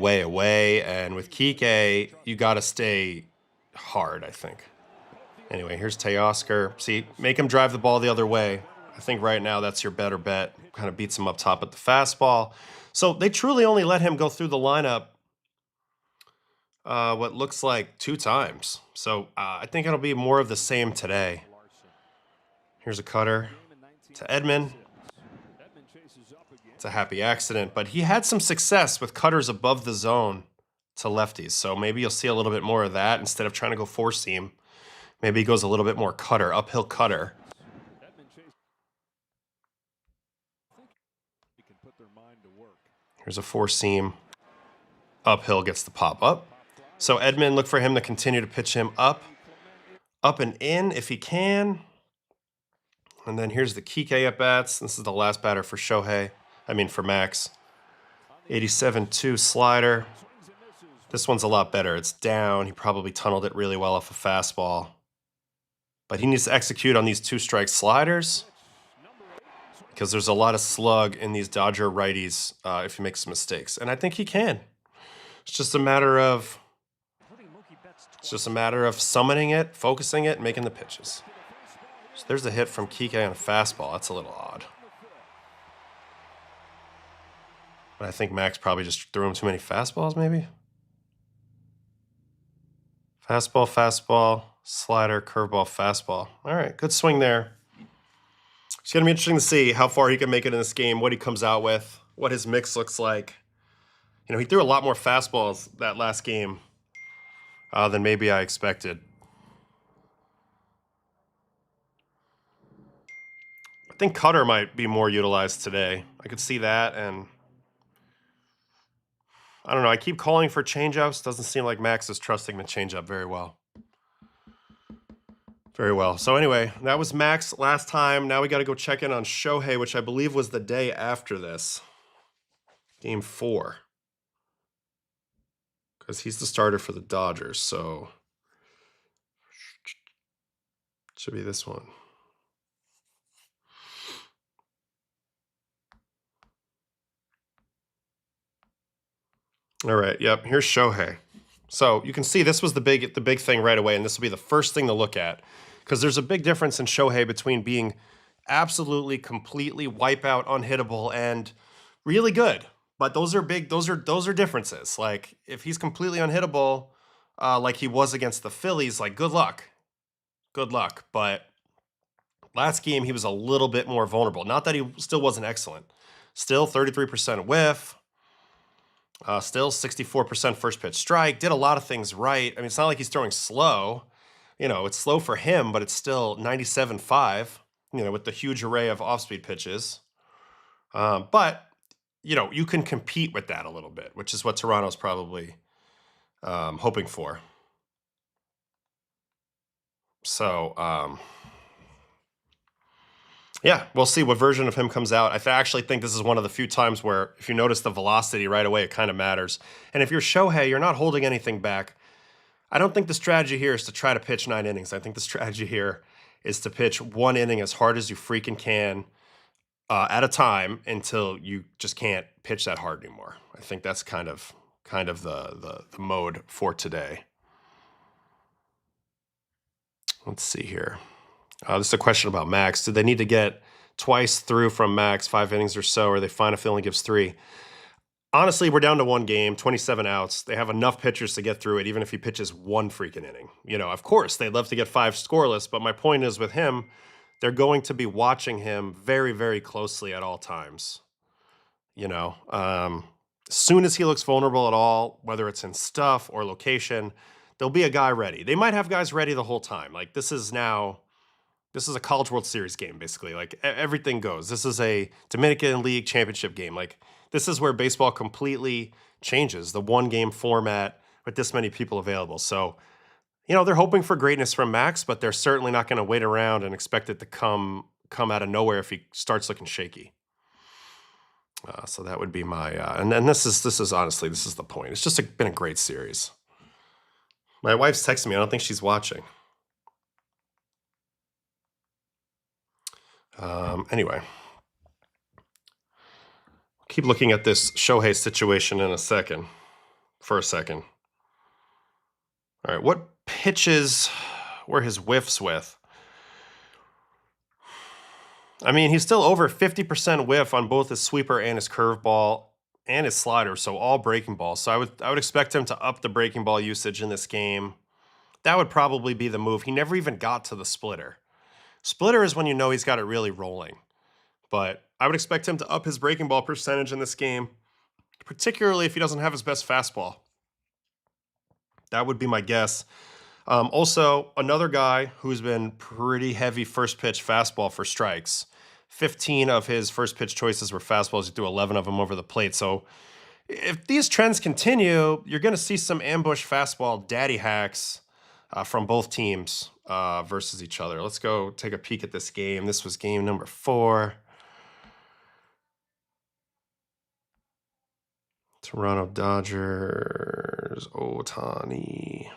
A: And with Kike, you got to stay hard, I think. Anyway, here's Teoscar. See, make him drive the ball the other way. I think right now that's your better bet. Kind of beats him up top at the fastball. So they truly only let him go through the lineup what looks like 2 times. So I think it'll be more of the same today. Here's a cutter to Edman. It's a happy accident, but he had some success with cutters above the zone to lefties. So maybe you'll see a little bit more of that instead of trying to go four-seam. Maybe he goes a little bit more cutter, uphill cutter. Here's a four-seam. Uphill gets the pop up. So Edman, look for him to continue to pitch him up and in if he can. And then here's the Kike at-bats. This is the last batter for for Max. 87-2 slider. This one's a lot better. It's down. He probably tunneled it really well off a fastball. But he needs to execute on these 2-strike sliders. because there's a lot of slug in these Dodger righties if he makes mistakes, and I think he can. It's just a matter of summoning it, focusing it, and making the pitches. So there's a hit from Kike on a fastball. That's a little odd. But I think Max probably just threw him too many fastballs, maybe. Fastball, fastball, slider, curveball, fastball. All right, good swing there. It's going to be interesting to see how far he can make it in this game, what he comes out with, what his mix looks like. You know, he threw a lot more fastballs that last game than maybe I expected. I think cutter might be more utilized today. I could see that, and I don't know. I keep calling for changeups. Doesn't seem like Max is trusting the changeup very well. Very well. So anyway, that was Max last time. Now we got to go check in on Shohei, which I believe was the day after this. Game 4. Because he's the starter for the Dodgers, so should be this one. All right, yep, here's Shohei. So you can see this was the big thing right away, and this will be the first thing to look at, because there's a big difference in Shohei between being absolutely, completely wipeout, unhittable, and really good. But those are big. Those are differences. Like if he's completely unhittable, like he was against the Phillies, like good luck. But last game he was a little bit more vulnerable. Not that he still wasn't excellent. Still 33% whiff. Still 64% first pitch strike. Did a lot of things right. I mean, it's not like he's throwing slow. You know, it's slow for him, but it's still 97.5. You know, with the huge array of off-speed pitches. But you know, you can compete with that a little bit, which is what Toronto's probably hoping for. So, yeah, we'll see what version of him comes out. I actually think this is one of the few times where if you notice the velocity right away, it kind of matters. And if you're Shohei, you're not holding anything back. I don't think the strategy here is to try to pitch 9 innings. I think the strategy here is to pitch 1 inning as hard as you freaking can at a time until you just can't pitch that hard anymore. I think that's kind of the mode for today. Let's see here. This is a question about Max. Did they need to get twice through from Max, 5 innings or so, or are they fine if he only gives 3? Honestly, we're down to 1 game, 27 outs. They have enough pitchers to get through it, even if he pitches 1 freaking inning. You know, of course, they'd love to get 5 scoreless, but my point is with him, they're going to be watching him very, very closely at all times. You know, as soon as he looks vulnerable at all, whether it's in stuff or location, there'll be a guy ready. They might have guys ready the whole time. Like this is a College World Series game, basically. Like everything goes. This is a Dominican League championship game. Like this is where baseball completely changes, the 1-game format with this many people available. So, you know, they're hoping for greatness from Max, but they're certainly not going to wait around and expect it to come out of nowhere if he starts looking shaky. So that would be my and then this is honestly, this is the point. It's just been a great series. My wife's texting me. I don't think she's watching. Anyway, keep looking at this Shohei situation for a second. All right, what pitches were his whiffs with? I mean, he's still over 50% whiff on both his sweeper and his curveball and his slider, so all breaking balls. So I would expect him to up the breaking ball usage in this game. That would probably be the move. He never even got to the splitter. Splitter is when you know he's got it really rolling. But I would expect him to up his breaking ball percentage in this game, particularly if he doesn't have his best fastball. That would be my guess. Also, another guy who's been pretty heavy first pitch fastball for strikes. 15 of his first pitch choices were fastballs. He threw 11 of them over the plate. So if these trends continue, you're going to see some ambush fastball daddy hacks from both teams versus each other. Let's go take a peek at this game. This was game number 4. Toronto Dodgers, Ohtani.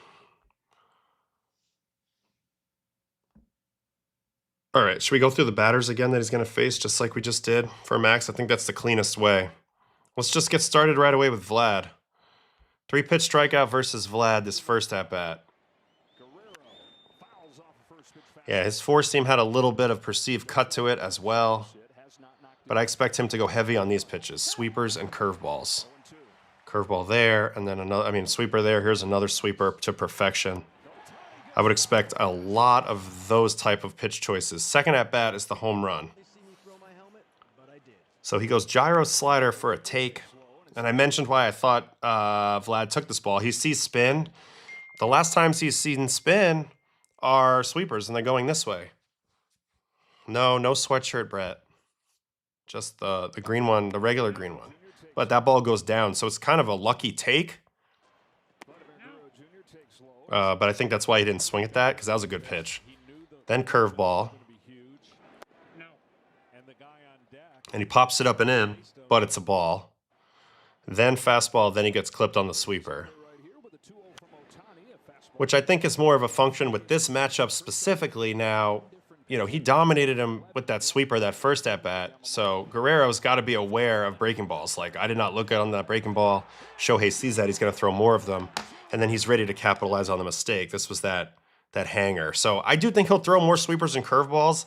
A: All right, should we go through the batters again that he's going to face, just like we just did for Max? I think that's the cleanest way. Let's just get started right away with Vlad. 3-pitch strikeout versus Vlad this first at-bat. Yeah, his four-seam had a little bit of perceived cut to it as well, but I expect him to go heavy on these pitches, sweepers and curveballs. Curveball there, and then another, sweeper there. Here's another sweeper to perfection. I would expect a lot of those type of pitch choices. Second at-bat is the home run. So he goes gyro slider for a take. And I mentioned why I thought Vlad took this ball. He sees spin. The last times he's seen spin are sweepers, and they're going this way. No sweatshirt, Brett. Just the green one, the regular green one. But that ball goes down, so it's kind of a lucky take. But I think that's why he didn't swing at that, because that was a good pitch. Then curveball. And he pops it up and in, but it's a ball. Then fastball, then he gets clipped on the sweeper. Which I think is more of a function with this matchup specifically now. You know, he dominated him with that sweeper that first at-bat, so Guerrero's got to be aware of breaking balls. Like, I did not look on that breaking ball. Shohei sees that. He's going to throw more of them, and then he's ready to capitalize on the mistake. This was that hanger. So I do think he'll throw more sweepers and curveballs.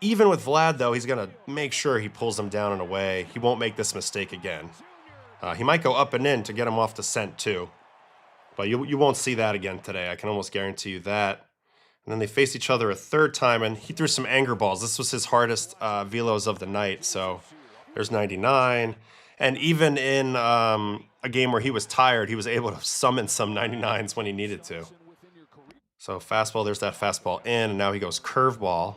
A: Even with Vlad, though, he's going to make sure he pulls them down and away. He won't make this mistake again. He might go up and in to get him off the scent, too. But you won't see that again today. I can almost guarantee you that. And then they face each other a third time, and he threw some anger balls. This was his hardest velos of the night, so there's 99. And even in a game where he was tired, he was able to summon some 99s when he needed to. So fastball, there's that fastball in, and now he goes curveball.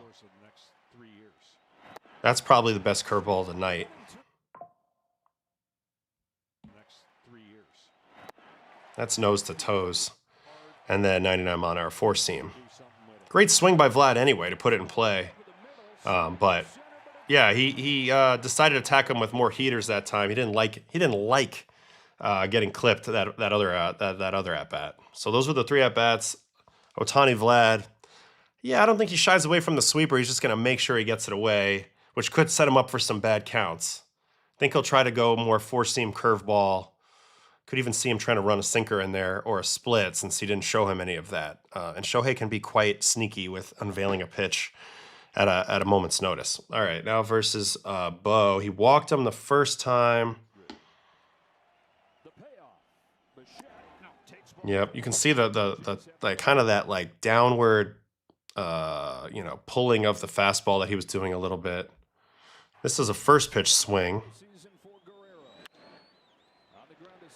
A: That's probably the best curveball of the night. That's nose to toes. And then 99 mile an hour four-seam. Great swing by Vlad anyway to put it in play. But yeah, he decided to attack him with more heaters that time. He didn't like getting clipped that other at bat. So those were the 3 at bats. Ohtani, Vlad. Yeah, I don't think he shies away from the sweeper. He's just going to make sure he gets it away, which could set him up for some bad counts. I think he'll try to go more four-seam curveball. Could even see him trying to run a sinker in there or a split, since he didn't show him any of that. And Shohei can be quite sneaky with unveiling a pitch at a moment's notice. All right, now versus Bo. He walked him the first time. Yep, you can see the like kind of that like downward pulling of the fastball that he was doing a little bit. This is a first pitch swing.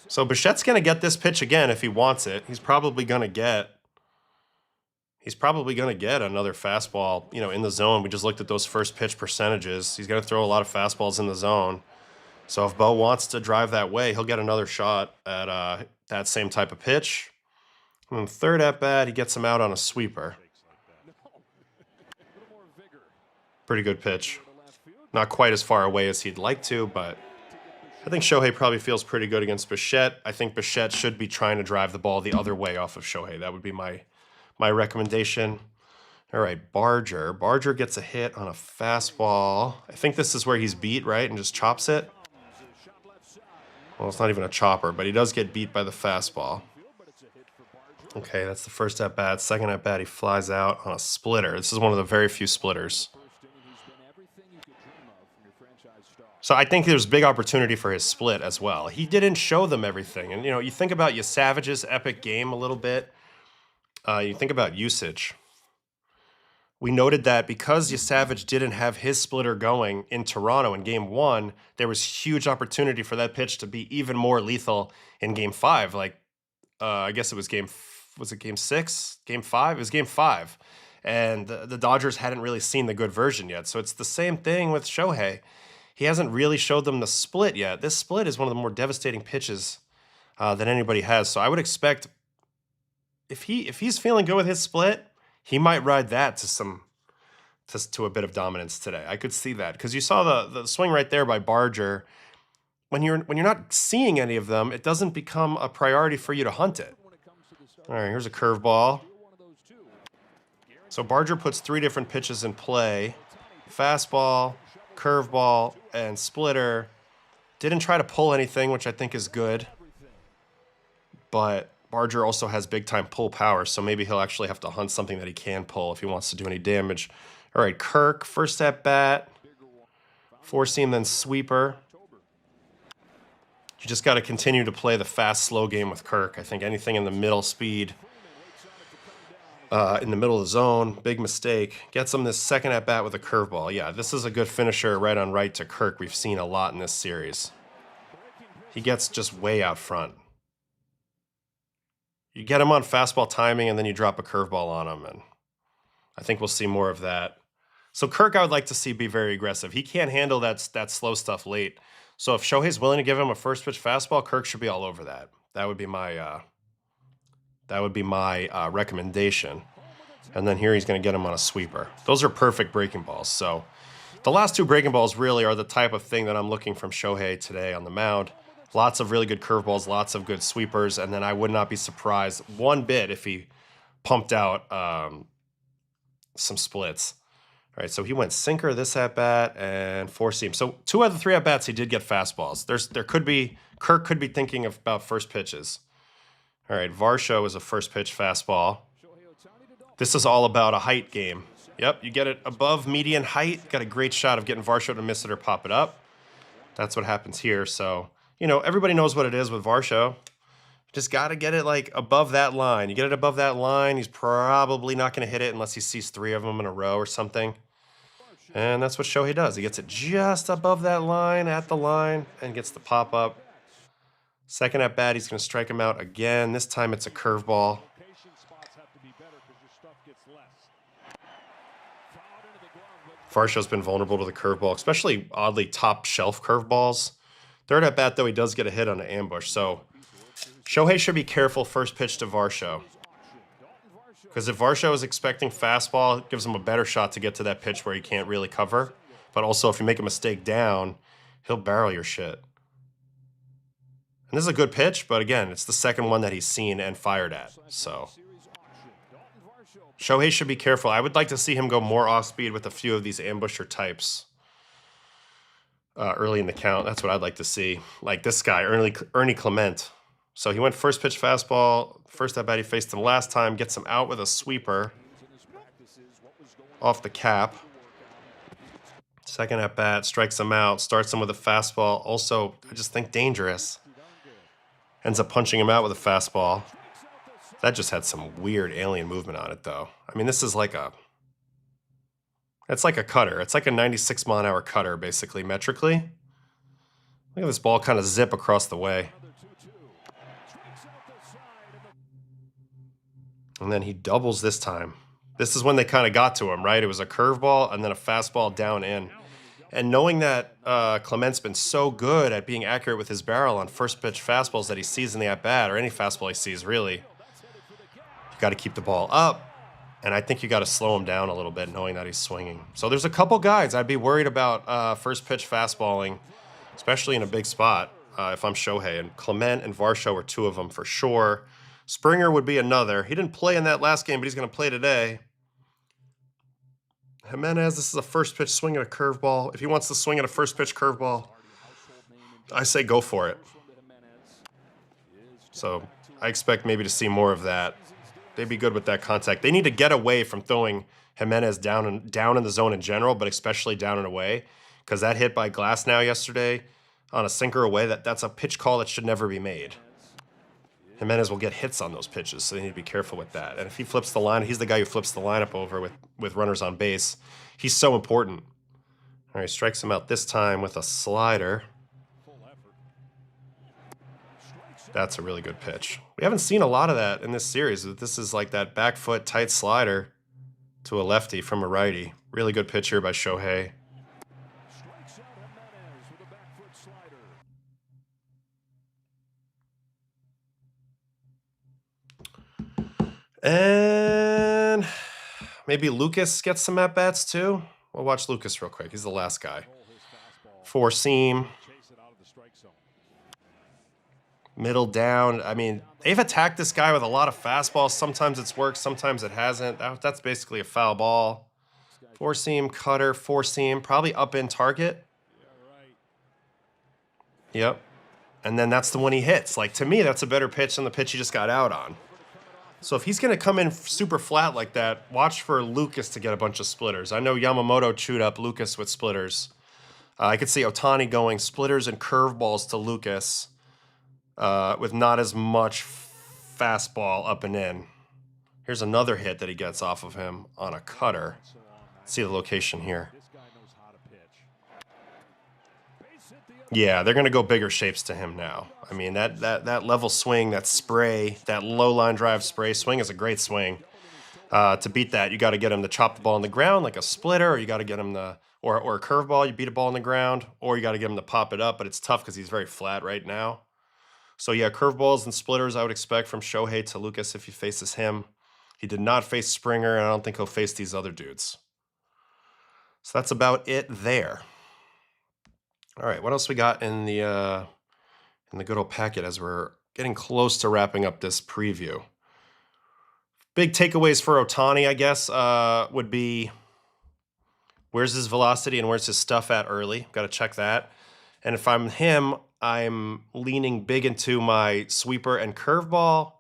A: So Bichette's going to get this pitch again if he wants it. He's probably going to get another fastball, in the zone. We just looked at those first pitch percentages. He's going to throw a lot of fastballs in the zone. So if Bo wants to drive that way, he'll get another shot at that same type of pitch. And then third at bat, he gets him out on a sweeper. Pretty good pitch. Not quite as far away as he'd like to, but I think Shohei probably feels pretty good against Bichette. I think Bichette should be trying to drive the ball the other way off of Shohei. That would be my recommendation. All right, Barger. Barger gets a hit on a fastball. I think this is where he's beat, right, and just chops it. Well, it's not even a chopper, but he does get beat by the fastball. Okay, that's the first at-bat. Second at-bat, he flies out on a splitter. This is one of the very few splitters. So I think there's big opportunity for his split as well. He didn't show them everything. And, you think about Savage's epic game a little bit. You think about usage. We noted that because Savage didn't have his splitter going in Toronto in Game 1, there was huge opportunity for that pitch to be even more lethal in Game 5. Like, I guess it was Game 6? Game 5? It was Game 5. And the Dodgers hadn't really seen the good version yet. So it's the same thing with Shohei. He hasn't really showed them the split yet. This split is one of the more devastating pitches that anybody has. So I would expect if he's feeling good with his split, he might ride that to a bit of dominance today. I could see that because you saw the swing right there by Barger. When you're not seeing any of them, it doesn't become a priority for you to hunt it. All right, here's a curveball. So Barger puts 3 different pitches in play. Fastball, curveball, and splitter. Didn't try to pull anything, which I think is good. But Barger also has big-time pull power, so maybe he'll actually have to hunt something that he can pull if he wants to do any damage. All right, Kirk, first at bat. 4-seam, then sweeper. You just got to continue to play the fast, slow game with Kirk. I think anything in the middle speed, in the middle of the zone, big mistake. Gets him this second at bat with a curveball. Yeah, this is a good finisher right on right to Kirk. We've seen a lot in this series. He gets just way out front. You get him on fastball timing, and then you drop a curveball on him, and I think we'll see more of that. So Kirk, I would like to see be very aggressive. He can't handle that slow stuff late. So if Shohei's willing to give him a first pitch fastball, Kirk should be all over that. That would be my recommendation. And then here he's going to get him on a sweeper. Those are perfect breaking balls. So the last 2 breaking balls really are the type of thing that I'm looking from Shohei today on the mound. Lots of really good curveballs, lots of good sweepers, and then I would not be surprised one bit if he pumped out some splits. All right, so he went sinker this at-bat and 4-seam. So 2 out of the 3 at-bats, he did get fastballs. Kirk could be thinking about first pitches. All right, Varsho is a first pitch fastball. This is all about a height game. Yep, you get it above median height, got a great shot of getting Varsho to miss it or pop it up. That's what happens here, so... You know, everybody knows what it is with Varsho. Just got to get it, like, above that line. You get it above that line, he's probably not going to hit it unless he sees 3 of them in a row or something. And that's what Shohei does. He gets it just above that line, at the line, and gets the pop-up. Second at bat, he's going to strike him out again. This time it's a curveball. Varsho's been vulnerable to the curveball, especially oddly top shelf curveballs. Third at bat, though, he does get a hit on an ambush. So Shohei should be careful first pitch to Varsho. Because if Varsho is expecting fastball, it gives him a better shot to get to that pitch where he can't really cover. But also, if you make a mistake down, he'll barrel your shit. And this is a good pitch, but again, it's the second one that he's seen and fired at. So Shohei should be careful. I would like to see him go more off-speed with a few of these ambusher types. Early in the count. That's what I'd like to see. Like this guy, Ernie Clement. So he went first pitch fastball. First at bat he faced him last time. Gets him out with a sweeper. Off the cap. Second at bat, strikes him out. Starts him with a fastball. Also, I just think dangerous. Ends up punching him out with a fastball. That just had some weird alien movement on it, though. I mean, this is like a... It's like a cutter. It's like a 96-mile-an-hour cutter, basically, metrically. Look at this ball kind of zip across the way. And then he doubles this time. This is when they kind of got to him, right? It was a curveball and then a fastball down in. And knowing that Clement's been so good at being accurate with his barrel on first pitch fastballs that he sees in the at-bat, or any fastball he sees, really, you got to keep the ball up. And I think you got to slow him down a little bit, knowing that he's swinging. So there's a couple guys I'd be worried about first pitch fastballing, especially in a big spot if I'm Shohei. And Clement and Varsho are 2 of them for sure. Springer would be another. He didn't play in that last game, but he's going to play today. Jimenez, this is a first pitch swing at a curveball. If he wants to swing at a first pitch curveball, I say go for it. So I expect maybe to see more of that. They'd be good with that contact. They need to get away from throwing Jimenez down in the zone in general, but especially down and away, because that hit by Glasnow yesterday on a sinker away, that's a pitch call that should never be made. Jimenez will get hits on those pitches, so they need to be careful with that. And if he flips the line, he's the guy who flips the lineup over with runners on base. He's so important. All right, strikes him out this time with a slider. That's a really good pitch. We haven't seen a lot of that in this series. This is like that back foot tight slider to a lefty from a righty. Really good pitch here by Shohei. And maybe Lucas gets some at-bats too. We'll watch Lucas real quick. He's the last guy. 4-seam. Middle down. I mean, they've attacked this guy with a lot of fastballs. Sometimes it's worked, sometimes it hasn't. That's basically a foul ball. Four seam, cutter, four seam, probably up in target. Yep. And then that's the one he hits. Like, to me, that's a better pitch than the pitch he just got out on. So if he's going to come in super flat like that, watch for Lucas to get a bunch of splitters. I know Yamamoto chewed up Lucas with splitters. I could see Ohtani going splitters and curveballs to Lucas with not as much fastball up and in. Here's another hit that he gets off of him on a cutter. Let's see the location here. Yeah, they're going to go bigger shapes to him now. I mean, that level swing, that spray, that low line drive spray swing is a great swing. To beat that, you got to get him to chop the ball on the ground like a splitter, or you got to get him to, or a curveball, you beat a ball on the ground, or you got to get him to pop it up, but it's tough because he's very flat right now. So yeah, curveballs and splitters I would expect from Shohei to Lucas if he faces him. He did not face Springer, and I don't think he'll face these other dudes. So that's about it there. All right, what else we got in the good old packet as we're getting close to wrapping up this preview? Big takeaways for Ohtani, I guess, would be where's his velocity and where's his stuff at early. Got to check that. And if I'm him, I'm leaning big into my sweeper and curveball.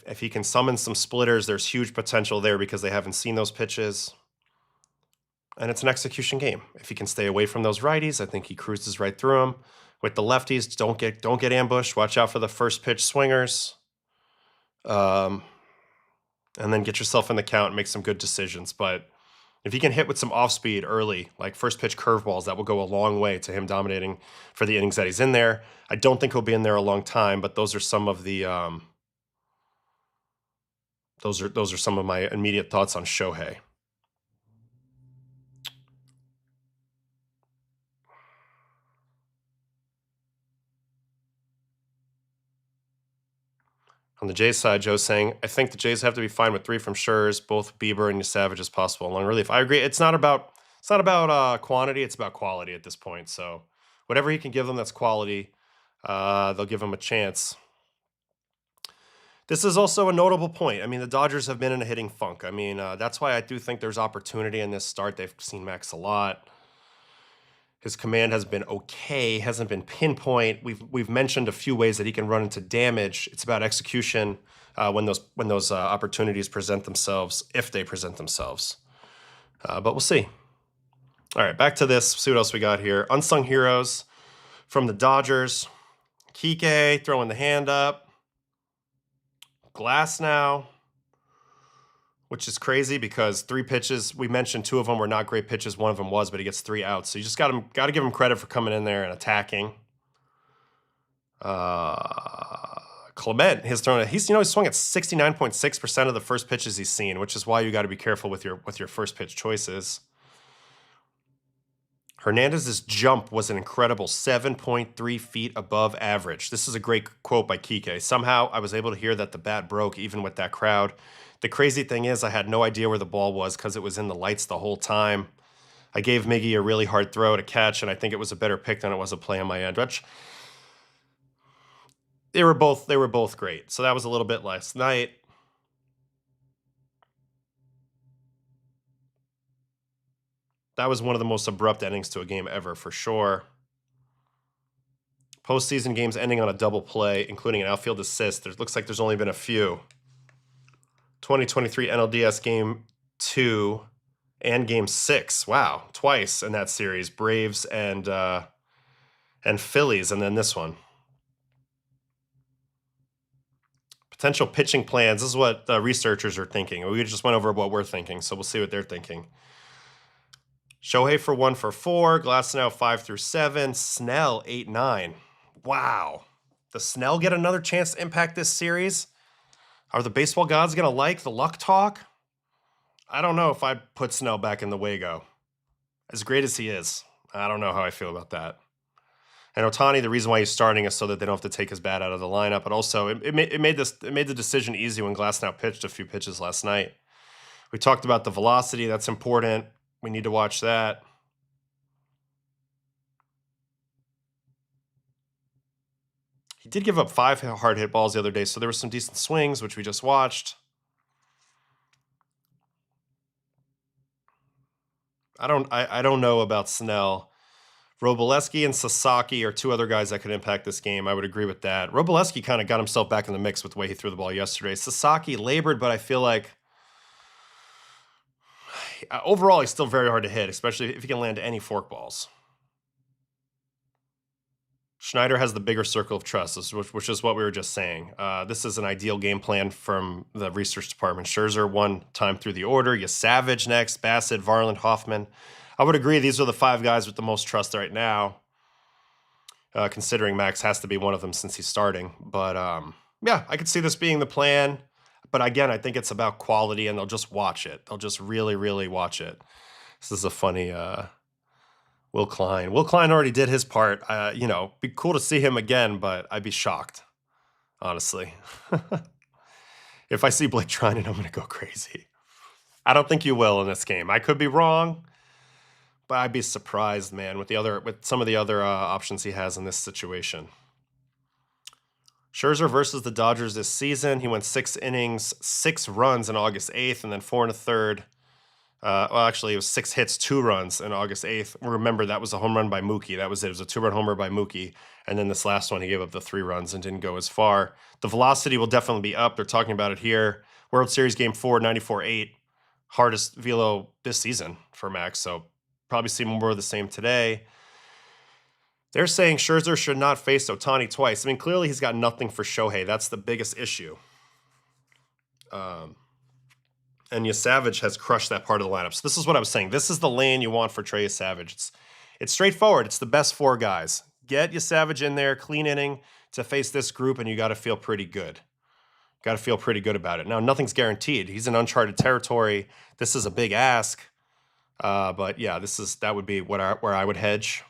A: If he can summon some splitters, there's huge potential there because they haven't seen those pitches. And it's an execution game. If he can stay away from those righties, I think he cruises right through them. With the lefties, don't get ambushed. Watch out for the first pitch swingers. And then get yourself in the count and make some good decisions. But if he can hit with some off speed early, like first pitch curveballs, that will go a long way to him dominating for the innings that he's in there. I don't think he'll be in there a long time, but those are some of the those are some of my immediate thoughts on Shohei. On the Jays side, Joe's saying, I think the Jays have to be fine with 3 from Schurz, both Bieber and Savage as possible in long relief. I agree. It's not about quantity. It's about quality at this point. So whatever he can give them that's quality, they'll give him a chance. This is also a notable point. I mean, the Dodgers have been in a hitting funk. I mean, that's why I do think there's opportunity in this start. They've seen Max a lot. His command has been okay, hasn't been pinpoint. We've mentioned a few ways that he can run into damage. It's about execution when those opportunities present themselves, if they present themselves. But we'll see. All right, back to this. See what else we got here. Unsung heroes from the Dodgers. Kike throwing the hand up. Glass now, which is crazy because 3 pitches, we mentioned 2 of them were not great pitches. One of them was, but he gets 3 outs. So you just got to give him credit for coming in there and attacking. Clement, he's swung at 69.6% of the first pitches he's seen, which is why you got to be careful with your first pitch choices. Hernandez's jump was an incredible 7.3 feet above average. This is a great quote by Kike. Somehow I was able to hear that the bat broke even with that crowd. The crazy thing is I had no idea where the ball was because it was in the lights the whole time. I gave Miggy a really hard throw to catch, and I think it was a better pick than it was a play on my end, which they were both great. So that was a little bit last night. That was one of the most abrupt endings to a game ever, for sure. Postseason games ending on a double play, including an outfield assist. It looks like there's only been a few. 2023 NLDS Game 2 and Game 6. Wow, twice in that series. Braves and Phillies, and then this one. Potential pitching plans. This is what the researchers are thinking. We just went over what we're thinking, so we'll see what they're thinking. Shohei for 1 for 4. Glasnow 5 through 7. Snell 8-9. Wow. Does Snell get another chance to impact this series? Are the baseball gods going to like the luck talk? I don't know if I'd put Snell back in the Wago. As great as he is, I don't know how I feel about that. And Ohtani, the reason why he's starting is so that they don't have to take his bat out of the lineup. But also, it made the decision easy when Glasnow pitched a few pitches last night. We talked about the velocity. That's important. We need to watch that. He did give up 5 hard hit balls the other day, so there were some decent swings, which we just watched. I don't know about Snell. Roboleski and Sasaki are 2 other guys that could impact this game. I would agree with that. Roboleski kind of got himself back in the mix with the way he threw the ball yesterday. Sasaki labored, but I feel like overall he's still very hard to hit, especially if he can land any forkballs. Schneider has the bigger circle of trust, which is what we were just saying. This is an ideal game plan from the research department. Scherzer 1 time through the order. You Savage next, Bassett, Varland, Hoffman. I would agree these are the 5 guys with the most trust right now, considering Max has to be one of them since he's starting. But yeah, I could see this being the plan. But again, I think it's about quality, and they'll just watch it. They'll just really, really watch it. This is a funny... Will Klein. Will Klein already did his part. Be cool to see him again, but I'd be shocked, honestly. If I see Blake Trinan, I'm going to go crazy. I don't think you will in this game. I could be wrong, but I'd be surprised, man, with some of the other options he has in this situation. Scherzer versus the Dodgers this season. He went 6 innings, 6 runs on August 8th, and then 4 1/3. Well, actually, it was 6 hits, 2 runs on August 8th. Remember, that was a home run by Mookie. That was it. It was a 2-run homer by Mookie. And then this last one, he gave up the 3 runs and didn't go as far. The velocity will definitely be up. They're talking about it here. World Series Game 4, 94.8. Hardest velo this season for Max. So probably see more of the same today. They're saying Scherzer should not face Ohtani twice. I mean, clearly he's got nothing for Shohei. That's the biggest issue. And Savage has crushed that part of the lineup. So this is what I was saying. This is the lane you want for Trey Savage. It's straightforward. It's the best 4 guys. Get Savage in there, clean inning to face this group, and you got to feel pretty good. Got to feel pretty good about it. Now, nothing's guaranteed. He's in uncharted territory. This is a big ask. But yeah, that would be where I would hedge.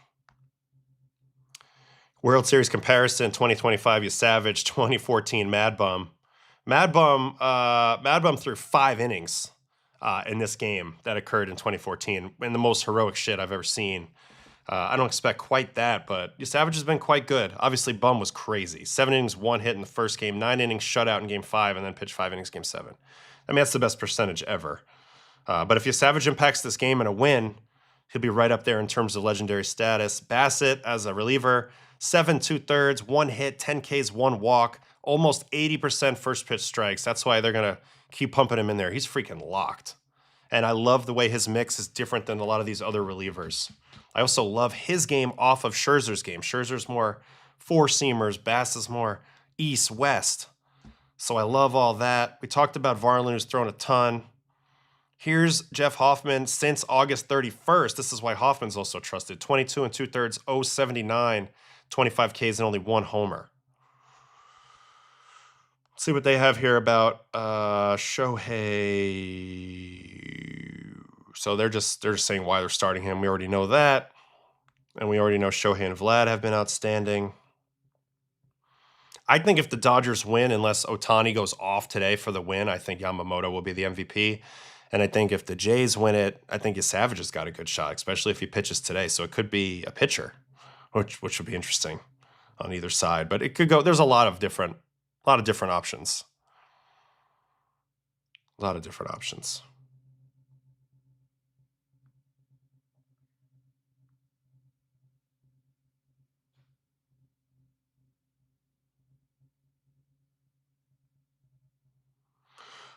A: World Series comparison, 2025 Savage, 2014 Mad Bum. Mad Bum threw 5 innings in this game that occurred in 2014, and the most heroic shit I've ever seen. I don't expect quite that, but Savage has been quite good. Obviously, Bum was crazy. 7 innings, 1 hit in the first game, 9 innings shutout in Game 5, and then pitched 5 innings Game 7. I mean, that's the best percentage ever. But if Savage impacts this game in a win, he'll be right up there in terms of legendary status. Bassett as a reliever, 7 2/3, 1 hit, 10 Ks, 1 walk. Almost 80% first pitch strikes. That's why they're going to keep pumping him in there. He's freaking locked. And I love the way his mix is different than a lot of these other relievers. I also love his game off of Scherzer's game. Scherzer's more 4-seamers. Bass is more east-west. So I love all that. We talked about Varland, who's thrown a ton. Here's Jeff Hoffman since August 31st. This is why Hoffman's also trusted. 22 2/3, 0.79, 25 Ks, and only 1 homer. See what they have here about Shohei. So they're just saying why they're starting him. We already know that. And we already know Shohei and Vlad have been outstanding. I think if the Dodgers win, unless Ohtani goes off today for the win, I think Yamamoto will be the MVP. And I think if the Jays win it, I think Savage has got a good shot, especially if he pitches today. So it could be a pitcher, which would be interesting on either side. But it could go. There's a lot of different options. A lot of different options.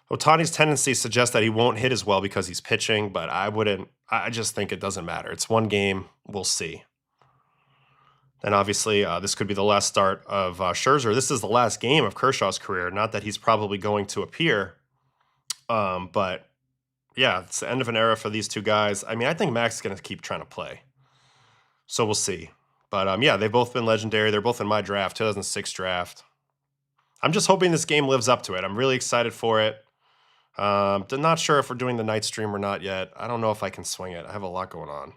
A: Ohtani's tendencies suggest that he won't hit as well because he's pitching, but I just think it doesn't matter. It's one game. We'll see. And obviously, this could be the last start of Scherzer. This is the last game of Kershaw's career. Not that he's probably going to appear. But yeah, it's the end of an era for these 2 guys. I mean, I think Max is going to keep trying to play. So we'll see. But yeah, they've both been legendary. They're both in my draft, 2006 draft. I'm just hoping this game lives up to it. I'm really excited for it. I'm not sure if we're doing the night stream or not yet. I don't know if I can swing it. I have a lot going on.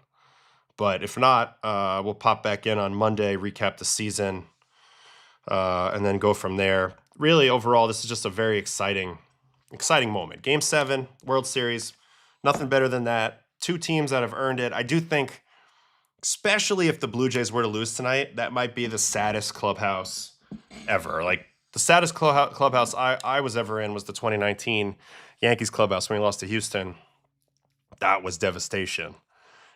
A: But if not, we'll pop back in on Monday, recap the season, and then go from there. Really, overall, this is just a very exciting moment. Game 7, World Series, nothing better than that. 2 teams that have earned it. I do think, especially if the Blue Jays were to lose tonight, that might be the saddest clubhouse ever. Like, the saddest clubhouse I was ever in was the 2019 Yankees clubhouse when we lost to Houston. That was devastation.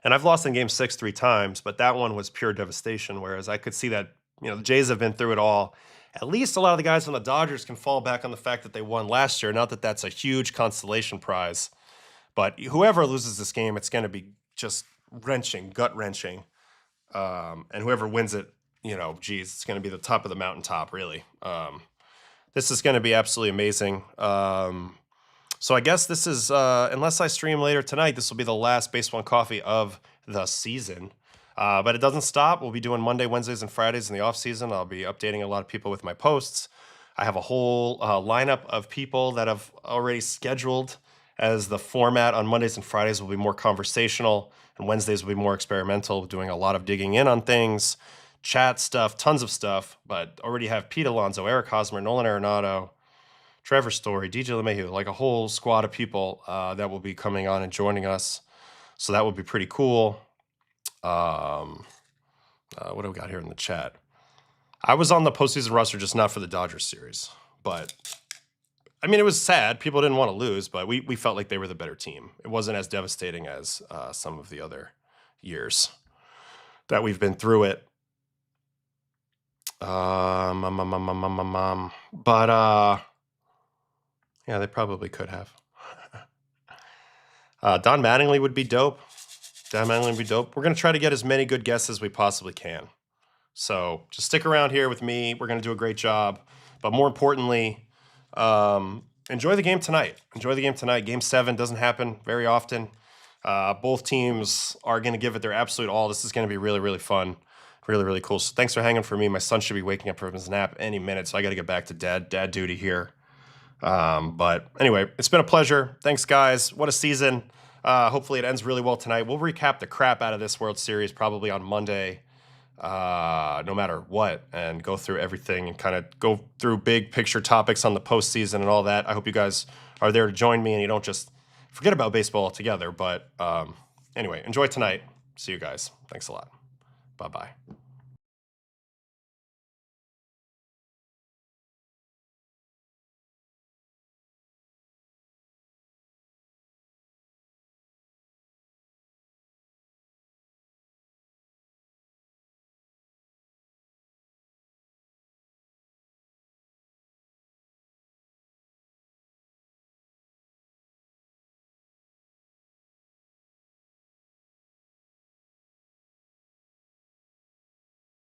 A: And I've lost in game 6 3 times, but that one was pure devastation. Whereas I could see that, the Jays have been through it all. At least a lot of the guys on the Dodgers can fall back on the fact that they won last year. Not that that's a huge consolation prize, but whoever loses this game, it's going to be just wrenching, gut wrenching. And whoever wins it, geez, it's going to be the top of the mountaintop, really. This is going to be absolutely amazing. So I guess this is, unless I stream later tonight, this will be the last Baseball and Coffee of the season. But it doesn't stop. We'll be doing Monday, Wednesdays, and Fridays in the off season. I'll be updating a lot of people with my posts. I have a whole lineup of people that have already scheduled, as the format on Mondays and Fridays will be more conversational, and Wednesdays will be more experimental, doing a lot of digging in on things, chat stuff, tons of stuff. But already have Pete Alonso, Eric Hosmer, Nolan Arenado, Trevor Story, DJ LeMahieu, like a whole squad of people that will be coming on and joining us. So that would be pretty cool. What do we got here in the chat? I was on the postseason roster, just not for the Dodgers series. But, I mean, it was sad. People didn't want to lose, but we felt like they were the better team. It wasn't as devastating as some of the other years that we've been through it. But, yeah, they probably could have. Don Mattingly would be dope. We're going to try to get as many good guests as we possibly can. So just stick around here with me. We're going to do a great job. But more importantly, enjoy the game tonight. Game 7 doesn't happen very often. Both teams are going to give it their absolute all. This is going to be really, really fun. Really, really cool. So thanks for hanging for me. My son should be waking up from his nap any minute, so I got to get back to dad duty here. But anyway, it's been a pleasure. Thanks, guys. What a season. Hopefully it ends really well tonight. We'll recap the crap out of this World Series probably on Monday, no matter what, and go through everything and kind of go through big picture topics on the postseason and all that. I hope you guys are there to join me and you don't just forget about baseball altogether. But anyway, enjoy tonight. See you guys. Thanks a lot. Bye-bye.